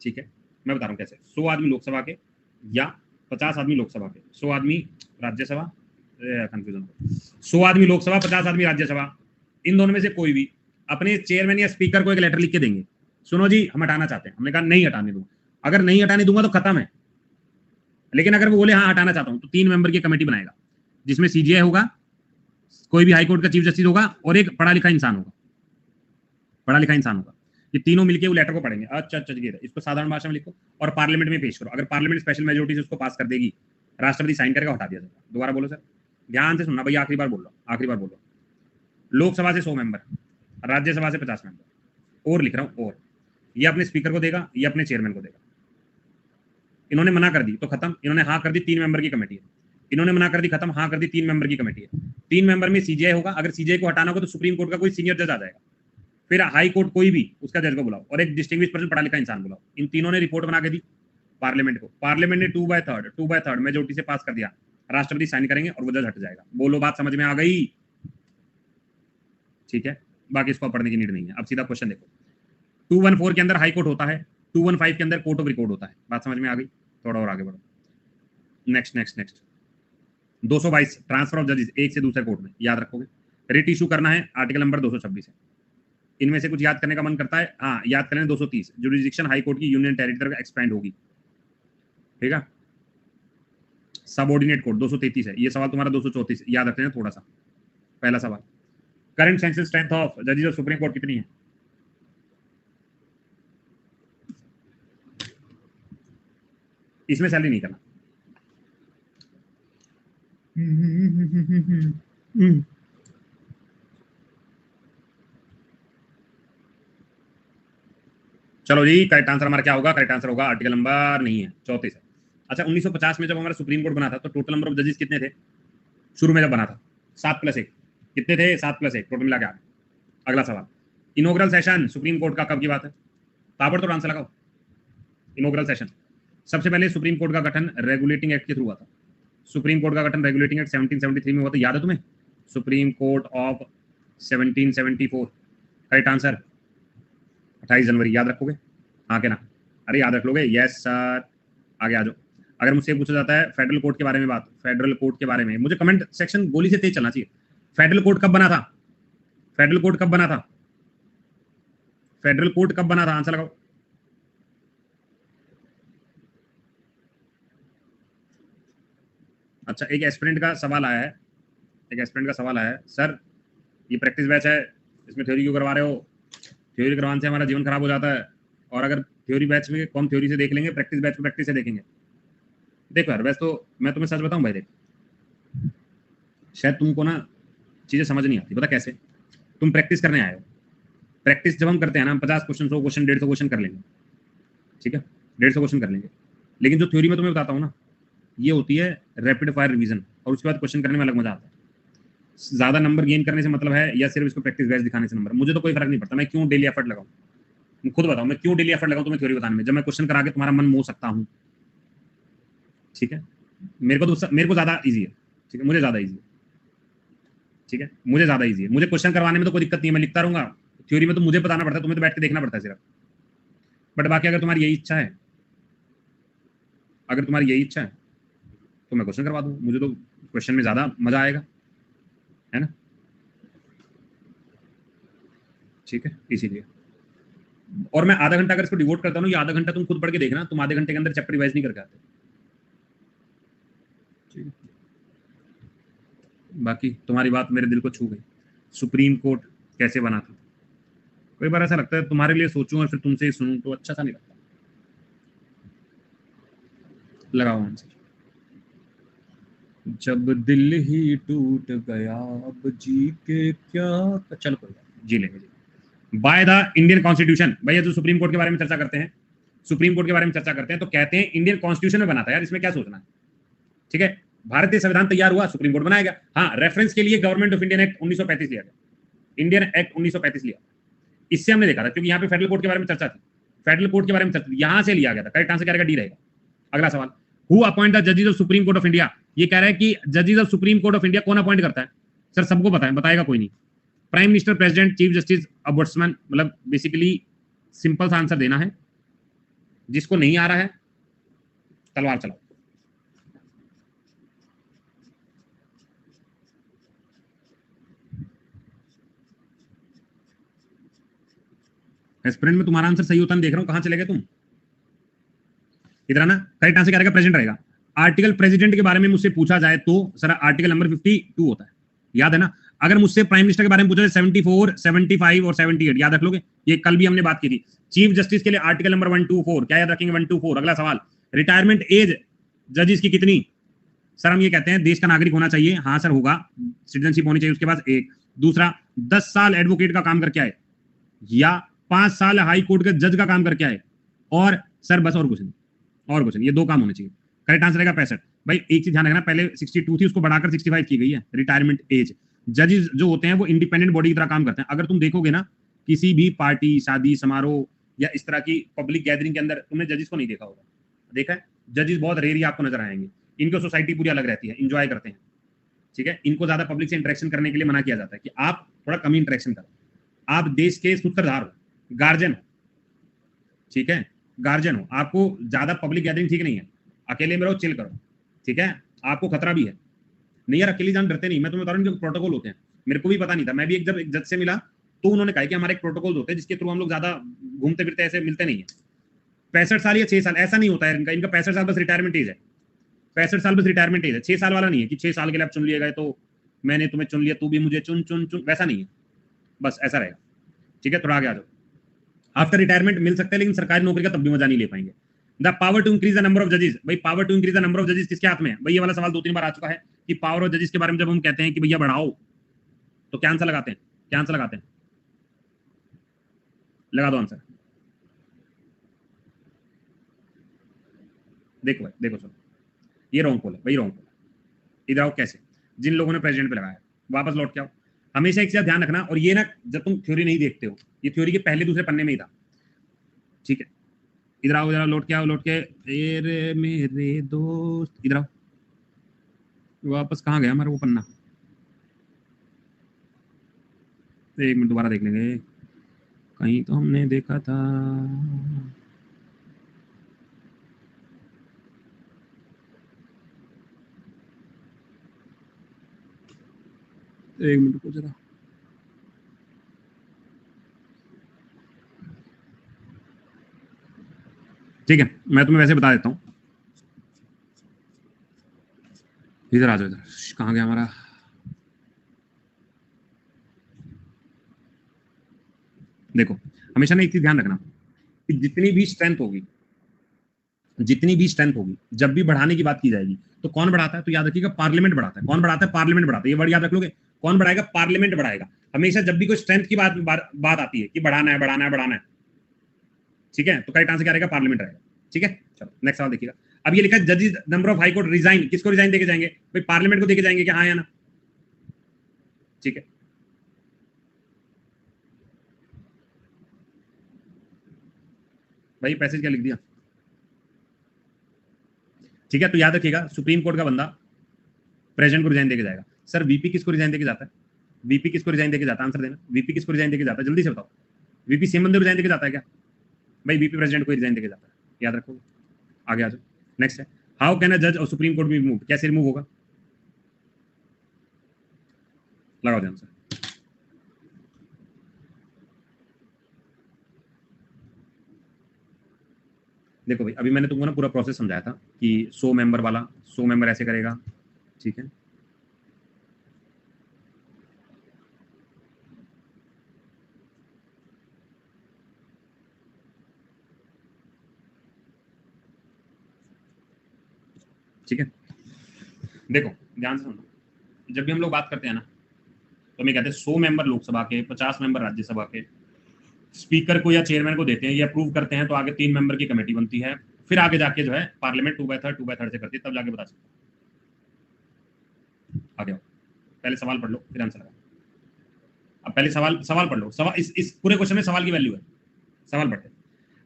ठीक है मैं बता रहा हूँ कैसे, 100 आदमी लोकसभा के या 50 आदमी लोकसभा के, 100 आदमी राज्यसभा, कंफ्यूजन, 100 आदमी लोकसभा 50 आदमी राज्यसभा, इन दोनों में से कोई भी अपने चेयरमैन या स्पीकर को एक लेटर लिख के देंगे, सुनो जी हम हटाना चाहते हैं। हमने कहा नहीं हटाने दूंगा, अगर नहीं हटाने दूंगा तो खत्म है। लेकिन अगर वो बोले हाँ हटाना चाहता हूं, तो 3 मेंबर की कमेटी बनाएगा जिसमें सीजीआई होगा, कोई भी हाईकोर्ट का चीफ जस्टिस होगा और एक पढ़ा लिखा इंसान होगा, पढ़ा लिखा इंसान होगा। ये तीनों मिलके वो लेटर को पढ़ेंगे, अच्छा इसको साधारण भाषा में लिखो और पार्लियामेंट में पेश करो। अगर पार्लियामेंट स्पेशल मेजोरिटी से उसको पास कर देगी, राष्ट्रपति साइन करेगा, हटा दिया जाएगा। दोबारा बोलो सर, ध्यान से सुनना भैया, आखिरी बार बोल रहा हूं, आखिरी बार बोल रहा हूं। लोकसभा से 100 मेंबर, राज्यसभा से 50 मेंबर, और लिख रहा हूं, और ये अपने स्पीकर को देगा, ये अपने चेयरमैन को देगा। इन्होंने मना कर दी तो खत्म, इन्होंने हाँ कर दी 3 मेंबर की कमेटी है, इन्होंने मना कर दी खत्म, हाँ कर दी 3 मेंबर की कमेटी है। 3 मेंबर में सीजीआई होगा, अगर सीजीआई को हटाना होगा तो सुप्रीम कोर्ट का कोई सीनियर जज आ जाएगा, फिर हाई कोर्ट कोई भी उसका जज को बुलाओ और एक डिस्टिंग्विश पर्सन पढ़ा लिखा इंसान बुलाओ। इन तीनों ने रिपोर्ट बना के दी पार्लियामेंट को, पार्लियामेंट ने 2/3 मेजोरिटी से पास कर दिया, राष्ट्रपति साइन करेंगे और वो जज हट जाएगा। बोलो बात समझ में आ गई? ठीक है, बाकी इसको पढ़ने की नीड नहीं है। अब सीधा क्वेश्चन देखो, 214 के अंदर हाई कोर्ट होता है, 215 के अंदर कोर्ट ऑफ रिकॉर्ड होता है। बात समझ में आ गई? थोड़ा और आगे बढ़ो, नेक्स्ट 222 ट्रांसफर ऑफ जजेस एक से दूसरे कोर्ट में, याद रखोगे। रिट इशू करना है, आर्टिकल नंबर 226 है। इनमें से कुछ याद करने का मन करता है? हाँ याद करें, 230 जुरिडिक्शन हाई कोर्ट की यूनियन टेरिटरी तक एक्सपेंड होगी, ठीक है। सबऑर्डिनेट कोर्ट 233 है, ये सवाल तुम्हारा 234 याद रखते हैं थोड़ा सा। पहला सवाल, करंट सेंसिल स्ट्रेंथ ऑफ जजेस ऑफ सुप्रीम कोर्ट कितनी है? इसमें सैलरी नहीं करना। चलो जी, करेक्ट आंसर हमारा क्या होगा? करेक्ट आंसर होगा आर्टिकल नंबर नहीं है, 34 है। अच्छा, 1950 में जब हमारा सुप्रीम कोर्ट बना था तो टोटल नंबर ऑफ जजेस कितने थे? शुरू में जब बना था 7+1, कितने थे? 7+1 टोटल मिला के। अगला सवाल, इनॉग्रल सेशन सुप्रीम कोर्ट का कब की बात है? ताबड़तोड़ आंसर लगाओ। इनॉग्रल सेशन, सबसे पहले सुप्रीम कोर्ट का गठन रेगुलेटिंग एक्ट के थ्रू हुआ था। सुप्रीम कोर्ट का गठन रेगुलेटिंग एक्ट 1773 में हुआ था, याद है तुम्हें? Supreme court of 1774। Correct answer 28 जनवरी, याद रखोगे? हाँ के ना? अरे याद रख लोगे? Yes sir. आगे आ जाओ। अगर मुझसे पूछा जाता है फेडरल कोर्ट के बारे में बात, फेडरल कोर्ट के बारे में, मुझे कमेंट सेक्शन गोली से तेज चलना चाहिए। फेडरल कोर्ट कब बना था? फेडरल कोर्ट कब बना था? फेडरल कोर्ट कब बना था? आंसर लगाओ। अच्छा, एक एस्पिरेंट का सवाल आया है, सर ये प्रैक्टिस बैच है, इसमें थ्योरी क्यों करवा रहे हो? थ्योरी करवाने से हमारा जीवन खराब हो जाता है, और अगर थ्योरी बैच में कम थ्योरी से देख लेंगे, प्रैक्टिस बैच में प्रैक्टिस से देखेंगे। देखो यार, वैसे तो मैं तुम्हें सच बताऊं भाई, देख शायद तुमको ना चीजें समझ नहीं आती, पता कैसे? तुम प्रैक्टिस करने आए हो, प्रैक्टिस जब हम करते हैं ना, 50 क्वेश्चन, 100 क्वेश्चन, 150 क्वेश्चन कर लेंगे, ठीक है, 150 क्वेश्चन कर लेंगे। लेकिन जो थ्योरी में तुम्हें बताता हूँ ना, ये होती है रैपिड फायर रिवीजन, और उसके बाद क्वेश्चन करने में अलग मजा आता है। ज्यादा नंबर गेन करने से मतलब है, या सिर्फ इसको प्रैक्टिस बैच दिखाने से नंबर? मुझे तो कोई फर्क नहीं पड़ता, मैं क्यों डेली एफर्ट लगाऊं। खुद बताओ, मैं क्यों डेली एफर्ट लगाऊं तुम्हें थ्योरी बताने में, जब मैं क्वेश्चन करा के तुम्हारा मन मोह सकता हूं, ठीक है। मेरे को ज्यादा इजी है, ठीक है, मुझे ज्यादा इजी है, ठीक है, मुझे ज्यादा इजी है। मुझे क्वेश्चन करवाने में तो कोई दिक्कत नहीं है, मैं लिखता रहूंगा। थ्योरी में तो मुझे बताना पड़ता है, तुम्हें तो बैठ के देखना पड़ता है सिर्फ। बट बाकी अगर तुम्हारी यही इच्छा है, तो मैं क्वेश्चन करवा दूं, मुझे तो क्वेश्चन में ज्यादा मजा आएगा, है ना? ठीक है, इसीलिए। और मैं आधा घंटा अगर इसको डिवोट करता हूँ, ये आधा घंटा तुम खुद पढ़ के देखना, तुम आधे घंटे के अंदर चैप्टर रिवाइज नहीं करके आते, ठीक है। बाकी तुम्हारी बात मेरे दिल को छू गई। सुप्रीम कोर्ट कैसे बना था? कई बार ऐसा लगता है तुम्हारे लिए सोचूं और फिर तुमसे ही सुनूं तो अच्छा सा नहीं लगता। लगाओ आंसर। जब दिल ही टूट गया अब जी के क्या, चलो कोई जी लेंगे जी। बाय द इंडियन कॉन्स्टिट्यूशन, भैया जो सुप्रीम कोर्ट के बारे में चर्चा करते हैं, तो कहते हैं इंडियन कॉन्स्टिट्यूशन में बना था। यार इसमें क्या सोचना है, ठीक है। भारतीय संविधान तैयार हुआ, सुप्रीम कोर्ट बनाया गया। हाँ, रेफरेंस के लिए गवर्नमेंट ऑफ इंडियन एक्ट 1935 लिया गया, इंडियन एक्ट 1935 लिया। इससे हमने देखा था, क्योंकि यहाँ पे फेडरल कोर्ट के बारे में चर्चा थी, यहां से लिया गया था। करेक्ट आंसर क्या रहेगा? डी रहेगा। अगला सवाल, हु अपॉइंट द जजेस of supreme court of India? ये कह रहा है कि जजेस of supreme court of India कौन अपॉइंट करता है? सर सबको पता है, बताएगा कोई नहीं। Prime minister, president, chief justice, ombudsman, मतलब बेसिकली सिंपल सा आंसर देना है, जिसको नहीं आ रहा है तलवार चलाओ। एस्पिरेंट में तुम्हारा आंसर सही होता है, देख रहा हूं, कहां चले गए तुम? इधर आना। करेक्ट आंसर क्या रहेगा? प्रेजेंट रहेगा। आर्टिकल प्रेसिडेंट के बारे में मुझसे पूछा जाए तो सर आर्टिकल नंबर 52 होता है, याद है ना। अगर मुझसे प्राइम मिनिस्टर के बारे में पूछा जाए 74, 75 और 78 याद रख लोगे, ये कल भी हमने बात की थी। चीफ जस्टिस के लिए आर्टिकल नंबर 124, क्या याद रखेंगे? 124। अगला सवाल, रिटायरमेंट एज जजेस की कितनी? सर हम ये कहते हैं देश का नागरिक होना चाहिए, हाँ सर होगा, सिटीजनशिप होनी चाहिए उसके पास, एक। दूसरा, 10 साल एडवोकेट का काम करके आए, या 5 साल हाई कोर्ट के जज का काम करके आए, और सर बस और कुछ नहीं, और कुछ नहीं, ये 2 काम होने चाहिए। करेक्ट आंसर रहेगा 65। भाई एक चीज ध्यान रखना, पहले 62 थी, उसको बढ़ाकर 65 की गई है रिटायरमेंट एज। जजेस जो होते हैं वो इंडिपेंडेंट बॉडी की तरह काम करते हैं। अगर तुम देखोगे ना किसी भी पार्टी, शादी समारोह या इस तरह की पब्लिक गैदरिंग के अंदर तुमने जजेस को नहीं देखा होगा, देखा है? जजेस बहुत रेयर ही आपको नजर आएंगे। इनको सोसाइटी पूरी अलग रहती है, इंजॉय करते हैं, ठीक है। इनको ज्यादा पब्लिक से इंटरेक्शन करने के लिए मना किया जाता है कि आप थोड़ा कम इंटरेक्शन करो, आप देश के सूत्रधार हो, गार्जियन हो, ठीक है, गार्जियन हो, आपको ज्यादा पब्लिक गैदरिंग ठीक नहीं है, अकेले में रहो, चिल करो, ठीक है। आपको खतरा भी है, नहीं यार अकेले जान डरते नहीं, मैं तुम्हें बता रहा हूँ प्रोटोकॉल होते हैं, मेरे को भी पता नहीं था, मैं भी जब एक जज से मिला तो उन्होंने कहा कि हमारे एक प्रोटोकॉल होते हैं जिसके थ्रू हम लोग ज्यादा घूमते फिरते ऐसे मिलते नहीं है। 65 साल या 6 साल ऐसा नहीं होता है इनका, 65 साल बस रिटायरमेंट एज है, 65 साल बस रिटायरमेंट एज है। 6 साल वाला नहीं है कि 6 साल के लिए आप चुन लिए गए तो मैंने तुम्हें चुन लिया, तू भी मुझे चुन चुन चुन, वैसा नहीं है, बस ऐसा रहेगा, ठीक है। थोड़ा आगे आ जाओ। आफ्टर रिटायरमेंट मिल सकता है, लेकिन सरकारी नौकरी का तब भी मजा नहीं ले पाएंगे। The power to increase the number of जजेस, भाई power to increase the number of जजेस किसके हाथ में है? भाई ये वाला सवाल 2-3 बार आ चुका है कि पावर ऑफ जजेस के बारे में जब हम कहते हैं कि भैया बढ़ाओ, तो क्या आंसर लगाते हैं? क्या आंसर लगाते हैं? लगा दो आंसर। देखो भाई, देखो सुनो, ये रॉन्ग पोल है भाई, रॉन्ग पोल। इधर आओ, कैसे? जिन लोगों ने प्रेसिडेंट पे लगाया वापस लौट के आओ। हमेशा एक चीज ध्यान रखना, और ये ना जब तुम थ्योरी नहीं देखते हो, ये थ्योरी के पहले दूसरे पन्ने में ही था, ठीक है। इधर आओ, इधर लौट के आओ, लौट के, मेरे मेरे दोस्त इधर आओ वापस। कहाँ गया हमारा वो पन्ना? एक मिनट दोबारा देख लेंगे, कहीं तो हमने देखा था। एक मिनट को जरा, ठीक है, मैं तुम्हें वैसे बता देता हूँ। इधर आ जाओ, इधर कहाँ गया हमारा? देखो हमेशा ना एक चीज ध्यान रखना कि जितनी भी स्ट्रेंथ होगी, जितनी भी स्ट्रेंथ होगी, जब भी बढ़ाने की बात की जाएगी तो कौन बढ़ाता है? तो याद रखिएगा पार्लियामेंट बढ़ाता है। कौन बढ़ाता है? पार्लियामेंट बढ़ाता है। ये वर्ड याद रख लोगे, कौन बढ़ाएगा? पार्लियामेंट बढ़ाएगा। हमेशा जब भी कोई स्ट्रेंथ की बात आती है कि बढ़ाना है, बढ़ाना है, बढ़ाना है, ठीक है, तो करेक्ट आंसर क्या रहेगा? पार्लियामेंट रहेगा, ठीक है। चलो नेक्स्ट सवाल देखिएगा। अब ये लिखा है जजेस number of high court resign, किसको रिजाइन देके जाएंगे? भाई पार्लियामेंट को देके जाएंगे क्या, हाँ या ना? ठीक है, भाई पैसेज क्या लिख दिया? ठीक है, तो याद रखिएगा सुप्रीम कोर्ट का बंदा प्रेसिडेंट को रिजाइन देके जाएगा। सर वीपी किसको रिजाइन देके जाता है? वीपी किसको रिजाइन देके जाता है? आंसर देना, वीपी किसको रिजाइन देके जाता है? जल्दी से बताओ। वीपी सीएम बंदे रिजाइन देके जाता है क्या? भाई वीपी प्रेसिडेंट को रिजाइन देके जाता है, याद रखो। आगे आ जाओ, नेक्स्ट है, हाउ कैन अ जज और सुप्रीम कोर्ट बी रिमूव, कैसे रिमूव होगा? लगाओ ध्यान से। देखो भाई अभी मैंने तुमको ना पूरा प्रोसेस समझाया था कि 100 मेंबर वाला, 100 मेंबर ऐसे करेगा, ठीक है। ठीक है, देखो ध्यान से सुनो, जब भी हम लोग बात करते हैं ना तो हमें कहते हैं 100 मेंबर लोकसभा के, 50 मेंबर राज्यसभा के, स्पीकर को या चेयरमैन को देते हैं, ये अप्रूव करते हैं, तो आगे 3 मेंबर की कमेटी बनती है, फिर आगे जाके जो है पार्लियामेंट 2/3 से करती है, तब जाके बता सकते। आगे आओ, पहले सवाल पढ़ लो फिर आंसर लगा। अब पहले सवाल पढ़ लो, सवाल इस पूरे क्वेश्चन में सवाल की वैल्यू है। सवाल पढ़ते,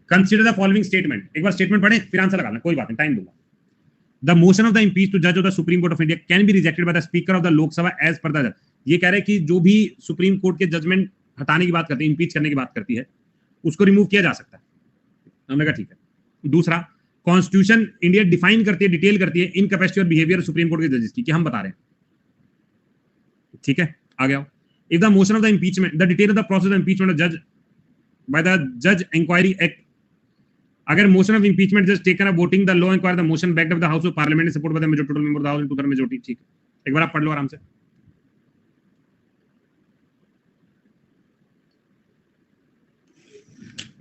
कंसीडर द फॉलोइंग स्टेटमेंट, एक बार स्टेटमेंट पढ़े फिर आंसर लगाना, कोई बात नहीं, टाइम दूंगा। The motion of the impeach to जज of the supreme court of India can be rejected by the speaker of the Lok Sabha as per the, ये कह रहे हैं कि जो भी सुप्रीम कोर्ट के जजमेंट हटाने की बात करती है, इम्पीच करने की बात करती है, उसको रिमूव किया जा सकता है। हमने कहा ठीक है। दूसरा, कॉन्स्टिट्यूशन इंडिया डिफाइन करती है, डिटेल करती है इनकैपेसिटी और बिहेवियर सुप्रीम कोर्ट के जजेस की, कि हम बता रहे हैं। ठीक है, आ गया। If the motion of the impeachment, the detail of the process of impeachment of जज बाय द जज इंक्वायरी एक्ट, अगर motion of impeachment just taken up voting the law inquire the motion backed of the house of parliament in support by the majority total member of the house in to-third majority. ठीक है, एक बार आप पढ़ लो आराम से।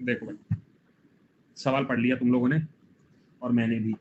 देखो भाई, सवाल पढ़ लिया तुम लोगों ने और मैंने भी।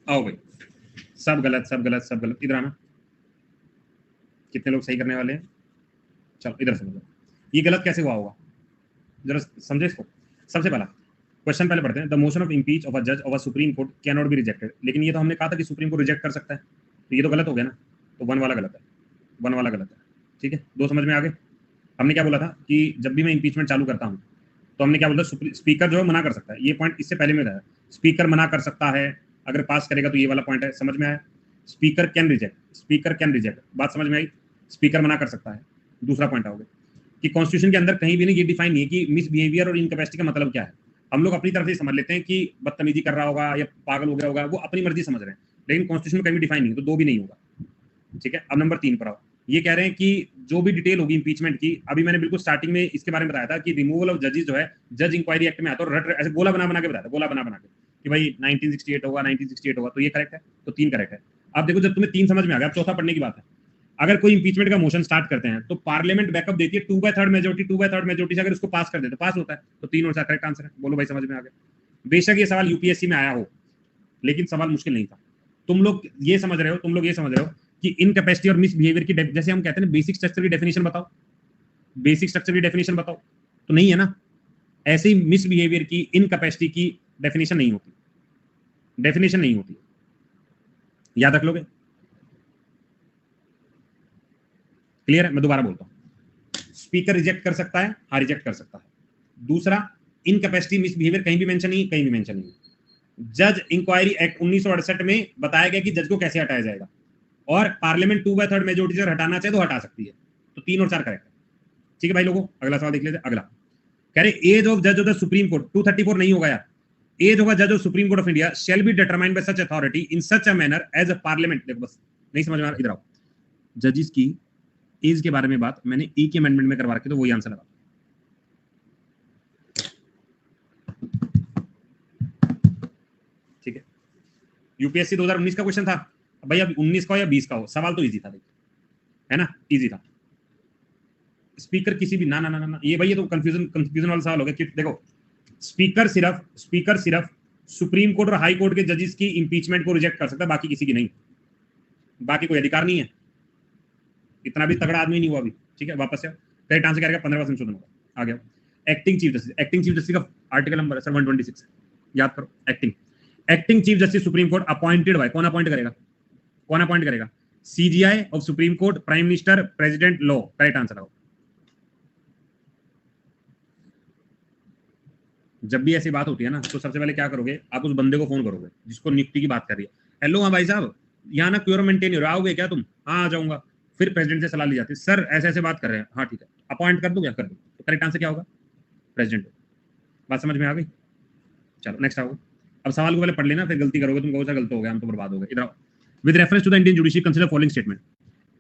आओ भाई, सब गलत सब गलत सब गलत। इधर आना, कितने लोग सही करने वाले हैं? चलो इधर समझो, ये गलत कैसे हुआ होगा, जरा समझे इसको। सबसे पहला क्वेश्चन पहले पढ़ते हैं। The motion of impeach of a जज of a supreme court can not be rejected, लेकिन ये तो हमने कहा था कि सुप्रीम कोर्ट रिजेक्ट कर सकता है, तो ये तो गलत हो गया ना। तो वन वाला गलत है, वन वाला गलत है। ठीक है, दो समझ में आ गए। हमने क्या बोला था कि जब भी मैं इम्पीचमेंट चालू करता हूँ तो हमने क्या बोला, स्पीकर जो है मना कर सकता है। ये पॉइंट इससे पहले में था, स्पीकर मना कर सकता है, अगर पास करेगा तो ये वाला पॉइंट है, समझ में आया। Speaker can reject, speaker can reject, बात समझ में आई। स्पीकर मना कर सकता है। दूसरा पॉइंट आओगे कि कॉन्स्टिट्यूशन के अंदर कहीं भी नहीं ये डिफाइन नहीं है कि मिसबिहेवियर और इनकैपेसिटी का मतलब क्या है। हम लोग अपनी तरफ से समझ लेते हैं कि बदतमीजी कर रहा होगा या पागल हो गया होगा, वो अपनी मर्जी समझ रहे हैं, लेकिन कॉन्स्टिट्यूशन में कहीं भी डिफाइन नहीं, तो दो भी नहीं होगा। ठीक है, अब नंबर 3 पर आओ। ये कह रहे हैं कि जो भी डिटेल होगी इंपीचमेंट की, अभी मैंने बिल्कुल स्टार्टिंग में इसके बारे में बताया था कि रिमूवल ऑफ जजेस जो है जज इंक्वायरी एक्ट में आता है, और ऐसे गोला बना के बताया था, गोला बना के कि भाई 1968 होगा, 1968 होगा, तो ये करेक्ट है, तो 3 करेक्ट है। अब देखो, जब तुम्हें 3 समझ में आ गया, अब चौथा पढ़ने की बात है। अगर कोई इंपीचमेंट का मोशन स्टार्ट करते हैं तो पार्लियामेंट बैकअप देती है 2/3 मेजोरिटी, 2/3 मेजोरिटी से अगर उसको पास कर दे तो पास होता है, तो 3 और 4 करेक्ट आंसर है। बोलो भाई, समझ में आ गया। बेशक ये सवाल यूपीएससी में आया हो, लेकिन सवाल मुश्किल नहीं था। तुम लोग ये समझ रहे हो, तुम लोग ये समझ रहे हो कि इनकैपेसिटी और मिसबिहेवियर की, जैसे हम कहते हैं बेसिक स्ट्रक्चर की डेफिनेशन बताओ, बेसिक स्ट्रक्चर की डेफिनेशन बताओ, तो नहीं है ना। ऐसे ही मिसबिहेवियर की, इनकैपेसिटी की डेफिनेशन नहीं होती, डेफिनेशन नहीं होती, याद रख लोगे। क्लियर है? मैं दोबारा बोलता हूं, स्पीकर रिजेक्ट कर सकता है, हाँ रिजेक्ट कर सकता है। दूसरा, इनकैपेसिटी मिसबिहेवियर कहीं भी मेंशन नहीं, कहीं भी मेंशन नहीं। जज इंक्वायरी एक्ट 1968 में बताया गया कि जज को कैसे हटाया जाएगा, और पार्लियामेंट 2/3 मेजोरिटी से हटाना चाहे तो हटा सकती है, तो 3 और 4 करेक्ट है। ठीक है भाई लोगों, अगला सवाल देख लेते हैं। अगला कह रहे एज ऑफ जज ऑफ द सुप्रीम कोर्ट, 234 नहीं होगा यार। एज ऑफ अ जज of supreme court of India shall be determined by such authority in such a manner as a parliament. देखो बस, नहीं समझ में आ रहा, इधर आओ। जजेस की एज के बारे में बात मैंने एक अमेंडमेंट में करवा रखी, तो वही आंसर लगा। ठीक है, यूपीएससी 2019 का क्वेश्चन था भाई, अब 19 का हो या 20 का हो, सवाल तो इजी था भाई, है ना, इजी था। स्पीकर किसी भी, ना ना ना ना, ये भाई ये तो कंफ्यूजन वाला सवाल हो गया कि देखो, स्पीकर सिर्फ सुप्रीम कोर्ट और हाई कोर्ट के जजेस की इंपीचमेंट को रिजेक्ट कर सकता है, बाकी किसी की नहीं, बाकी कोई अधिकार नहीं है। इतना भी तगड़ा आदमी नहीं हुआ अभी। ठीक है, वापस से करेक्ट आंसर क्या रहेगा, 15 संशोधन होगा। आ गया acting chief justice, acting chief justice का आर्टिकल नंबर सर 126, याद करो। Acting chief justice supreme court appointed by, कौन अपॉइंट करेगा, कौन अपॉइंट करेगा, CGI of supreme court, prime minister, president, law. Correct answer आओ। जब भी ऐसी बात होती है ना, तो सबसे पहले क्या करोगे, आप उस बंदे को फोन करोगे जिसको नियुक्ति की बात कर रही है। हेलो हाँ भाई साहब, यहाँ ना क्योर मेंटेन हो रहा, आओगे क्या तुम? हाँ आ जाऊंगा। फिर प्रेसिडेंट से सलाह ली जाती है, सर ऐसे ऐसे बात कर रहे हैं, हाँ ठीक है, अपॉइंट कर दूं क्या? कर दूं। तो करेक्ट आंसर क्या होगा, प्रेसिडेंट। बात समझ में आ गई? चलो नेक्स्ट आओ। अब सवाल को पहले पढ़ लेना, फिर गलती करोगे तुम, कहोगे गलत हो गया, हम तो बर्बाद हो गए। इधर with reference to the Indian judiciary consider following statement,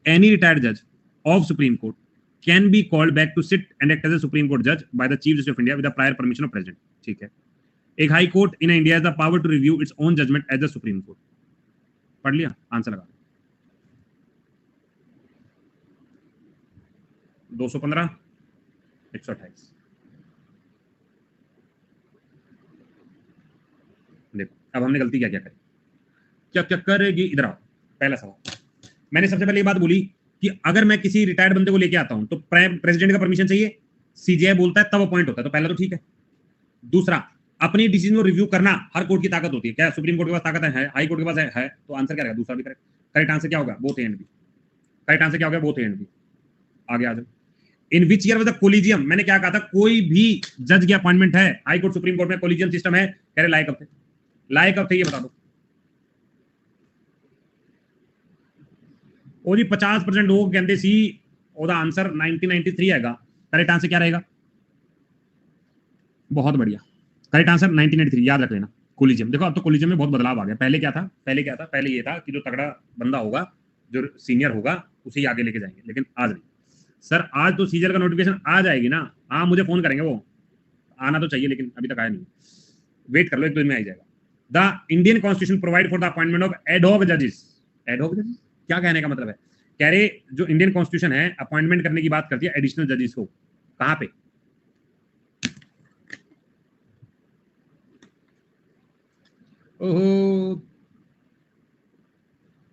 any retired जज of supreme court can be called back to sit and act as a Supreme Court judge by the Chief Justice of India with the prior permission of President. ठीक है, एक high court in India has the power to review its own judgement as the supreme court. पढ़ लिया, answer लगा। 215, 128। देखो अब हमने गलती क्या क्या करी, क्या क्या करेगी। इधर आओ, पहला सवाल मैंने सबसे पहले ये बात बोली कि अगर मैं किसी रिटायर्ड बंदे को लेके आता हूं तो प्रेसिडेंट का परमिशन चाहिए, सीजीआई बोलता है तब अपॉइंट होता है, तो पहला तो ठीक है। दूसरा, अपनी डिसीजन को रिव्यू करना हर कोर्ट की ताकत होती है। क्या सुप्रीम कोर्ट के पास ताकत है? हाई कोर्ट के पास है, तो आंसर क्या रहेगा? दूसरा भी करेक्ट। करेक्ट आंसर क्या होगा? Both A and B. Correct answer क्या होगा? Both A and B. आगे आ जाओ। In which year was the collegium? मैंने क्या कहा था, कोई भी जज की अपॉइंटमेंट है हाई कोर्ट सुप्रीम कोर्ट में, कोलिजियम सिस्टम है, कह रहे लायक कब थे? लायक कब थे ये बता दो। ਉਹ जी 50% लोग कहते सी ਉਹਦਾ आंसर 1993 हैगा। करेक्ट आंसर क्या रहेगा? बहुत बढ़िया, करेक्ट आंसर 1993 याद रख लेना। कोलिजियम, देखो अब तो कोलिजियम में बहुत बदलाव आ गया। पहले क्या था? पहले ये था कि जो तगड़ा बंदा होगा, जो सीनियर होगा, उसे ही आगे लेके जाएंगे, लेकिन आज नहीं। सर आज तो सीजर का नोटिफिकेशन आ जाएगी ना? हाँ मुझे फोन करेंगे, वो आना तो चाहिए लेकिन अभी तक आया नहीं। वेट कर लो, एक दो दिन में आ जाएगा। The Indian constitution provide for the appointment of ad hoc जजेस। एडहॉक जजेस क्या कहने का मतलब है? कह रहे जो इंडियन कॉन्स्टिट्यूशन है अपॉइंटमेंट करने की बात करती है एडिशनल जजेस को। कहां पे? ओहो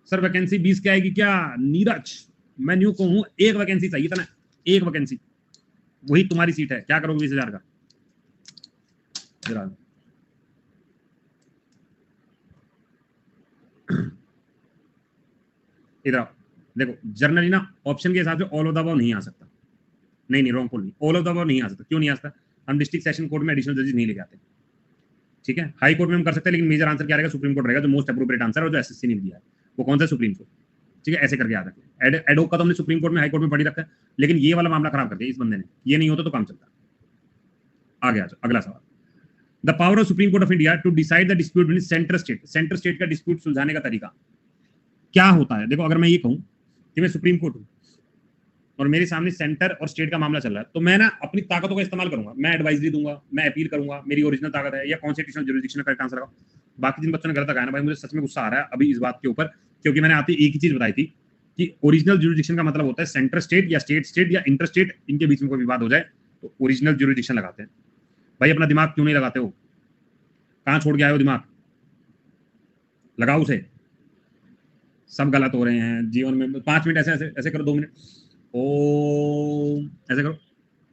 सर वैकेंसी 20 की आएगी क्या? नीरज मैं न्यू को हूं, एक वैकेंसी चाहिए था ना, एक वैकेंसी, वही तुम्हारी सीट है। क्या करोगे 20,000 का? इधर आओ, देखो जनरली ना ऑप्शन के हिसाब से ऑल ऑफ द अबव नहीं आ सकता। नहीं रॉन्ग नहीं, ऑल ऑफ द अबव नहीं आ सकता। क्यों नहीं आ सकता? हम डिस्ट्रिक्ट सेशन कोर्ट में एडिशनल जजेस नहीं लेके आते, ठीक है। हाई कोर्ट में हम कर सकते हैं, लेकिन मेजर आंसर क्या रहेगा? सुप्रीम कोर्ट रहेगा, जो मोस्ट अप्रोप्रिएट आंसर है, और जो एसएससी ने दिया है वो कौन सा? सुप्रीम कोर्ट, ठीक है। ऐसे करके याद रखें। एडोक का तो हमने सुप्रीम कोर्ट में, हाई कोर्ट में पढ़ी रखा है, लेकिन ये वाला मामला खराब कर दिया इस बंदे ने। ये नहीं होता तो काम चलता। आगे आ जाओ, अगला सवाल। The power of supreme court of India to decide the dispute between centre state. Centre state का डिस्प्यूट सुलझाने का तरीका क्या होता है? देखो अगर मैं ये कहूं कि मैं सुप्रीम कोर्ट हूं और मेरे सामने सेंटर और स्टेट का मामला चल रहा है, तो मैं ना अपनी ताकतों का इस्तेमाल करूंगा। मैं एडवाइजरी दूंगा, मैं अपील करूंगा, मेरी ओरिजिनल ताकत है, या कॉन्स्टिट्यूशनल जुरिडिक्शन का आंसर लगाओ। बाकी जिन बच्चों ने गलत लगाया ना भाई, मुझे सच में गुस्सा आ रहा है अभी इस बात के ऊपर, क्योंकि मैंने आते एक ही चीज बताई थी कि ओरिजिनल जुरिडिक्शन का मतलब होता है सेंटर स्टेट या स्टेट स्टेट या इंटर स्टेट, इनके बीच में कोई विवाद हो जाए तो ओरिजिनल जुरिडिक्शन लगाते हैं। भाई अपना दिमाग क्यों नहीं लगाते हो? कहां छोड़ के आए हो दिमाग? लगाओ उसे। सब गलत हो रहे हैं जीवन में। 5 मिनट ऐसे ऐसे ऐसे करो, 2 मिनट ओ ऐसे करो,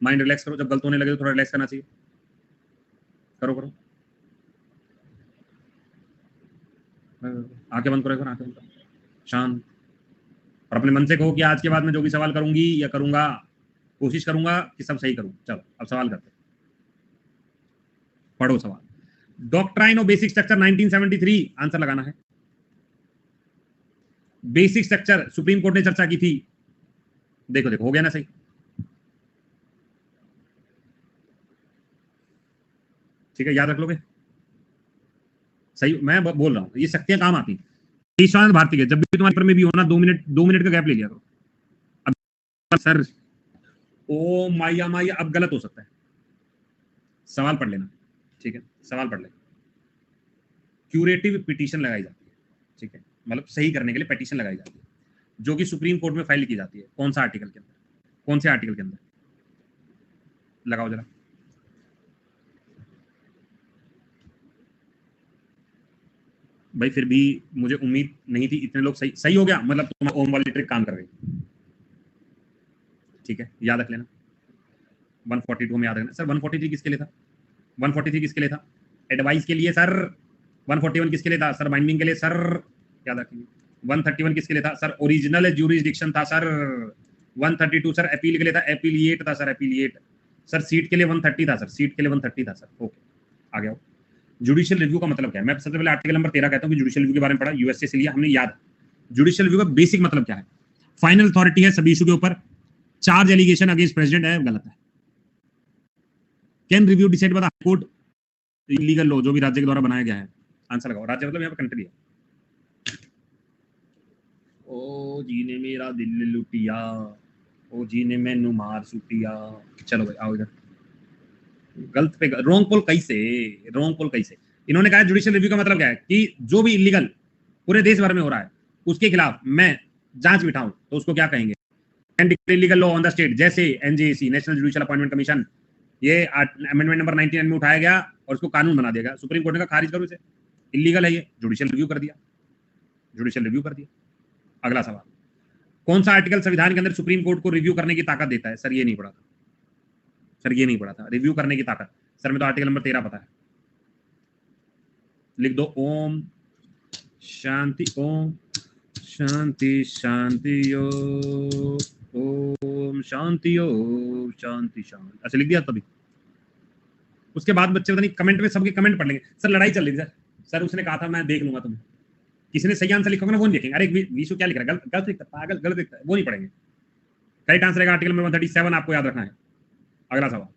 माइंड रिलैक्स करो। जब गलत होने लगे तो थोड़ा रिलैक्स करना चाहिए। करो करो, आंखें बंद करो, आंखें बंद करो, शांत। और अपने मन से कहो कि आज के बाद मैं जो भी सवाल करूंगी या करूंगा, कोशिश करूंगा कि सब सही करूं। चलो अब सवाल करते हैं, पढ़ो सवाल। Doctrine of basic structure 1973, answer लगाना है। बेसिक स्ट्रक्चर सुप्रीम कोर्ट ने चर्चा की थी। देखो देखो हो गया ना सही? ठीक है, याद रख लोगे? सही मैं बोल रहा हूं, ये शक्तियां काम आती हैं। ईशान भारती के जब भी तुम्हारे पेपर में भी हो ना, 2 मिनट का गैप ले लिया करो। अब सर ओ माया माया, अब गलत हो सकता है। सवाल पढ़ लेना, ठीक है, सवाल पढ़ लेना। क्यूरेटिव पिटीशन लगाई जाती है, ठीक है, मतलब सही करने के लिए पिटीशन लगाई जाती है, जो कि सुप्रीम कोर्ट में फाइल की जाती है। कौन सा आर्टिकल के अंदर? कौन से आर्टिकल के अंदर? लगाओ जरा। भाई फिर भी मुझे उम्मीद नहीं थी इतने लोग सही सही हो गया, मतलब तुम्हारा ओम वाली ट्रिक काम कर रही, ठीक है, याद रख लेना। 142 में याद रखना। सर 143 किसके लिए था? 143 किसके लिए था? एडवाइस के लिए सर। 141 किसके लिए था? सर बाइंडिंग के लिए सर, याद रखिए। 131 किसके लिए था? सर ओरिजिनल ज्यूरिसडिक्शन था सर। 132 सर अपील के लिए था, अपीलिएट था सर, अपीलिएट। सर सीट के लिए 130 था सर, सीट के लिए 130 था सर। ओके आ गया। जुडिशियल रिव्यू का मतलब क्या है? मैं सबसे पहले आर्टिकल नंबर 13 कहता हूं कि जुडिशियल रिव्यू के बारे में पढ़ा, यूएसए से लिया हमने, याद। जुडिशियल रिव्यू का बेसिक मतलब क्या है? फाइनल अथॉरिटी है सभी इशू के ऊपर। चार्ज एलिगेशन अगेंस्ट प्रेसिडेंट है, गलत है। Can review decide by the high court legal law, जो भी राज्य के द्वारा बनाया गया है। आंसर लगाओ। राज्य मतलब यहाँ पे कंट्री है। ओ जी ने मेरा दिल लुटिया, ओ जी ने मैनू मार सुटिया। चलो भाई आओ इधर। गलत पे रॉन्ग पोल कैसे? रॉन्ग पोल कैसे? इन्होंने कहा जुडिशियल रिव्यू का मतलब क्या है कि जो भी इलीगल पूरे देश भर में हो रहा है उसके खिलाफ मैं जांच बिठाऊं तो उसको क्या कहेंगे? And declare legal law on the state, जैसे NJC, national judicial appointment commission, ये अमेंडमेंट नंबर 99 में उठाया गया और इसको कानून बना देगा। सुप्रीम कोर्ट ने कहा खारिज करो इसे, इलीगल है ये, जुडिशियल रिव्यू कर दिया, जुडिशियल रिव्यू कर दिया। अगला सवाल, कौन सा आर्टिकल संविधान के अंदर सुप्रीम कोर्ट को रिव्यू करने की ताकत देता है? सर ये नहीं पढ़ा था, सर ये नहीं पढ़ा था, रिव्यू करने की ताकत। सर मैं तो आर्टिकल नंबर 13 पता है, लिख दो ओम शांति, ओम शांति शांति यो, ओम शांति यो शांति शांति। अच्छा लिख दिया तभी। उसके बाद बच्चे पता नहीं कमेंट में सबके कमेंट पढ़ लेंगे, सर लड़ाई चल रही थी सर उसने कहा था मैं देख लूंगा तुम्हें। किसी ने सही आंसर लिखा होगा ना वो नहीं देखेंगे, अरे विशु क्या लिख रहा है, गलत लिखता है, पागल गलत लिखता है, वो नहीं पढ़ेंगे। करेक्ट आंसर है आर्टिकल नंबर 137, आपको याद रखना है। अगला सवाल,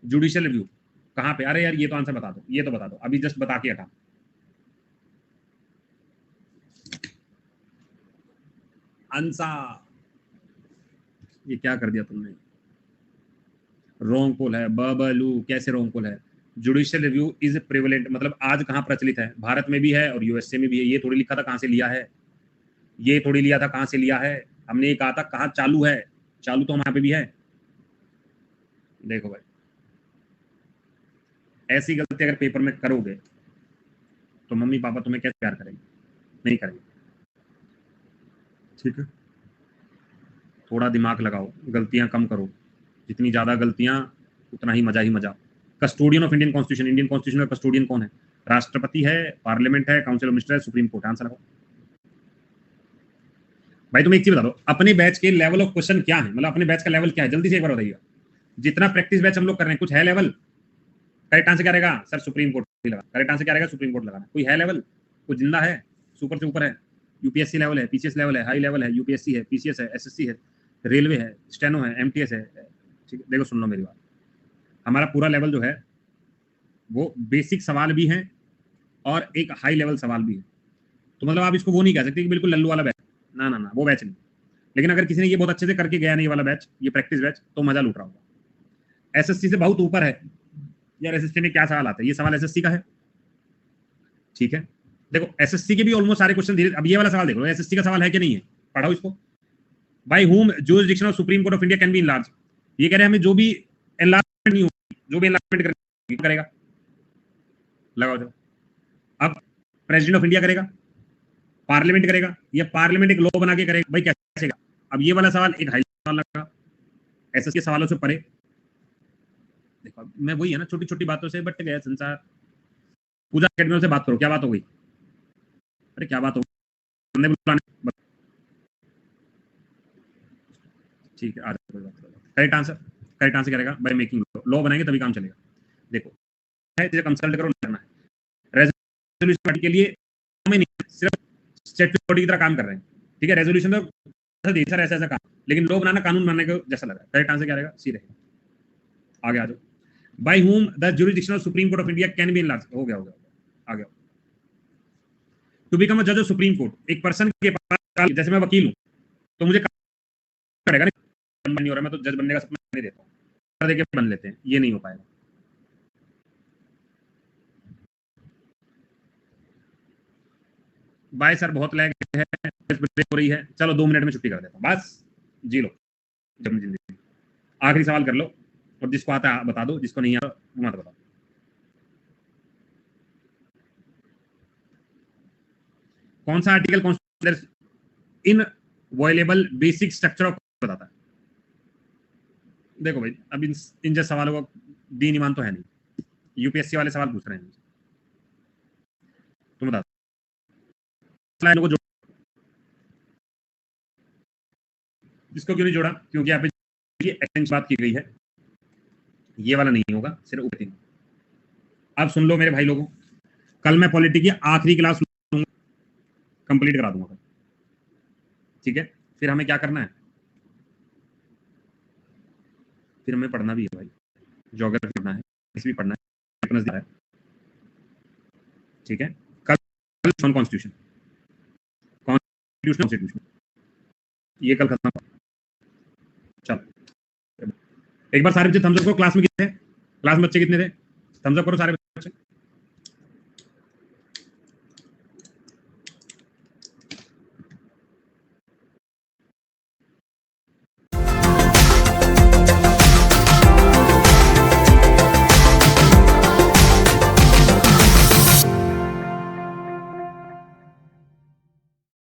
जुडिशियल रिव्यू कहां पे? अरे यार ये तो आंसर बता दो, ये तो बता दो, अभी जस्ट बता के हटा। आंसर ये क्या कर दिया तुमने? रॉन्ग पोल है बबलू, कैसे रॉन्ग पोल है? जुडिशियल रिव्यू इज प्रिवलेंट, मतलब आज कहां प्रचलित है? भारत में भी है और यूएसए में भी है। ये थोड़ी लिखा था कहां से लिया है, ये थोड़ी लिया था कहां से लिया है। हमने ये कहा था कहां चालू है, चालू तो वहां पे भी है। देखो भाई ऐसी गलती अगर पेपर में करोगे तो मम्मी पापा तुम्हें कैसे प्यार करेंगे? नहीं करेंगे। ठीक है, थोड़ा दिमाग लगाओ, गलतियां कम करो, जितनी ज्यादा गलतियां उतना ही मजा। Custodian of Indian constitution, Indian constitution का कस्टोडियन कौन है? राष्ट्रपति है, पार्लियामेंट है, काउंसिल ऑफ मिनिस्टर है, सुप्रीम कोर्ट। आंसर लगाओ भाई। तुम एक चीज बता दो, अपने बैच के लेवल ऑफ क्वेश्चन क्या है, मतलब अपने बैच का लेवल क्या है, जल्दी से एक बार बताइएगा। जितना प्रैक्टिस बैच हम लोग कर रहे हैं, कुछ है लेवल? करेक्ट आंसर क्या रहेगा? सर सुप्रीम कोर्ट लगा। करेक्ट आंसर क्या रहेगा? सुप्रीम कोर्ट लगाना। कोई है लेवल? कोई जिंदा है? सुपर से ऊपर है? यूपीएससी लेवल है, पीसीएस लेवल है, हाई लेवल है, यूपीएससी है, पीसीएस है, एसएससी है, रेलवे है, स्टेनो है, एमटीएस है। ठीक है, देखो सुन लो मेरी बात, हमारा पूरा लेवल जो है वो बेसिक सवाल भी है और एक हाई लेवल सवाल भी है। तो मतलब आप इसको वो नहीं कह सकते कि बिल्कुल लल्लू वाला बैच, ना ना ना, वो बैच नहीं। लेकिन अगर किसी ने ये बहुत अच्छे से करके गया नहीं वाला बैच, ये प्रैक्टिस बैच, तो मजा लूट रहा होगा। एसएससी से बहुत ऊपर है यार। एसएससी में क्या सवाल आता है? ये सवाल एसएससी का है। ठीक है, देखो एसएससी के भी ऑलमोस्ट सारे क्वेश्चन धीरे। अब ये वाला सवाल देखो, एसएससी का सवाल है कि नहीं है? पढ़ाओ इसको। By home jurisdiction of supreme court of India can be enlarge. ये कह रहे हैं हमें जो भी एनलार्जमेंट नहीं होगी, जो भी एनलार्जमेंट करेगा, लगाओ जाओ। अब प्रेसिडेंट ऑफ इंडिया करेगा, पार्लियामेंट करेगा, या पार्लियामेंट एक लॉ बना के करेगा? भाई कैसे? अब ये वाला सवाल एक हाई सवाल लगा, एसएससी के सवालों से परे। देखो मैं वही है ना, छोटी छोटी बातों से बट गया संसार। पूजा अकेडमी से बात करो, क्या बात हो गई? अरे क्या बात हो गई? ठीक है, करेक्ट आंसर, करेक्ट आंसर क्या रहेगा? बाय मेकिंग लॉ बनाएंगे तभी काम चलेगा। देखो है, कंसल्ट करो, करना है। रेजोल्यूशन पार्टी के लिए हमें नहीं, सिर्फ स्टेटमेंट बॉडी की तरह काम कर रहे हैं। ठीक है, रेजोल्यूशन तो सर ऐसा काम, लेकिन लॉ बनाना, कानून बनाने को जैसा लगा। करेक्ट आंसर क्या रहेगा? सी रहेगा। आगे आ जाओ। By whom the jurisdiction of Supreme Court of India can be enlarged। हो गया आ गया। टू बिकम अ जज ऑफ सुप्रीम कोर्ट, एक पर्सन के पास, जैसे मैं वकील हूं तो मुझे करेगा नहीं हो रहा, मैं तो जज बनने का सपना नहीं देता हूं, देके बन लेते हैं, ये नहीं हो पाएगा। बाय सर बहुत लैग है, हो रही है, चलो 2 मिनट में छुट्टी कर देता हूं, बस जी लो जब जिंदगी। आखिरी सवाल कर लो, और जिसको आता है बता दो, जिसको नहीं आता वो मत बताओ। कौन सा article constitution inviolable basic structure of बताता है? देखो भाई अब इन जैसे सवालों का दीन ईमान तो है नहीं, यूपीएससी वाले सवाल पूछ रहे हैं। तुम बता दो इसको क्यों नहीं जोड़ा? क्योंकि यहाँ पे एक्सटेंशन बात की गई है, ये वाला नहीं होगा, सिर्फ ऊपर 3। अब सुन लो मेरे भाई लोगों, कल मैं पॉलिटी की आखिरी क्लास कंप्लीट करा दूंगा। ठीक है, फिर हमें क्या करना है? फिर हमें पढ़ना भी है भाई, ज्योग्राफी पढ़ना है, हिस्ट्री पढ़ना है। ठीक है, कल कॉन्स्टिट्यूशन ये कल खत्म। चलो एक बार सारे बच्चे थम्स अप करो। क्लास में कितने थे? क्लास में बच्चे कितने थे? थम्स अप करो सारे बच्चे।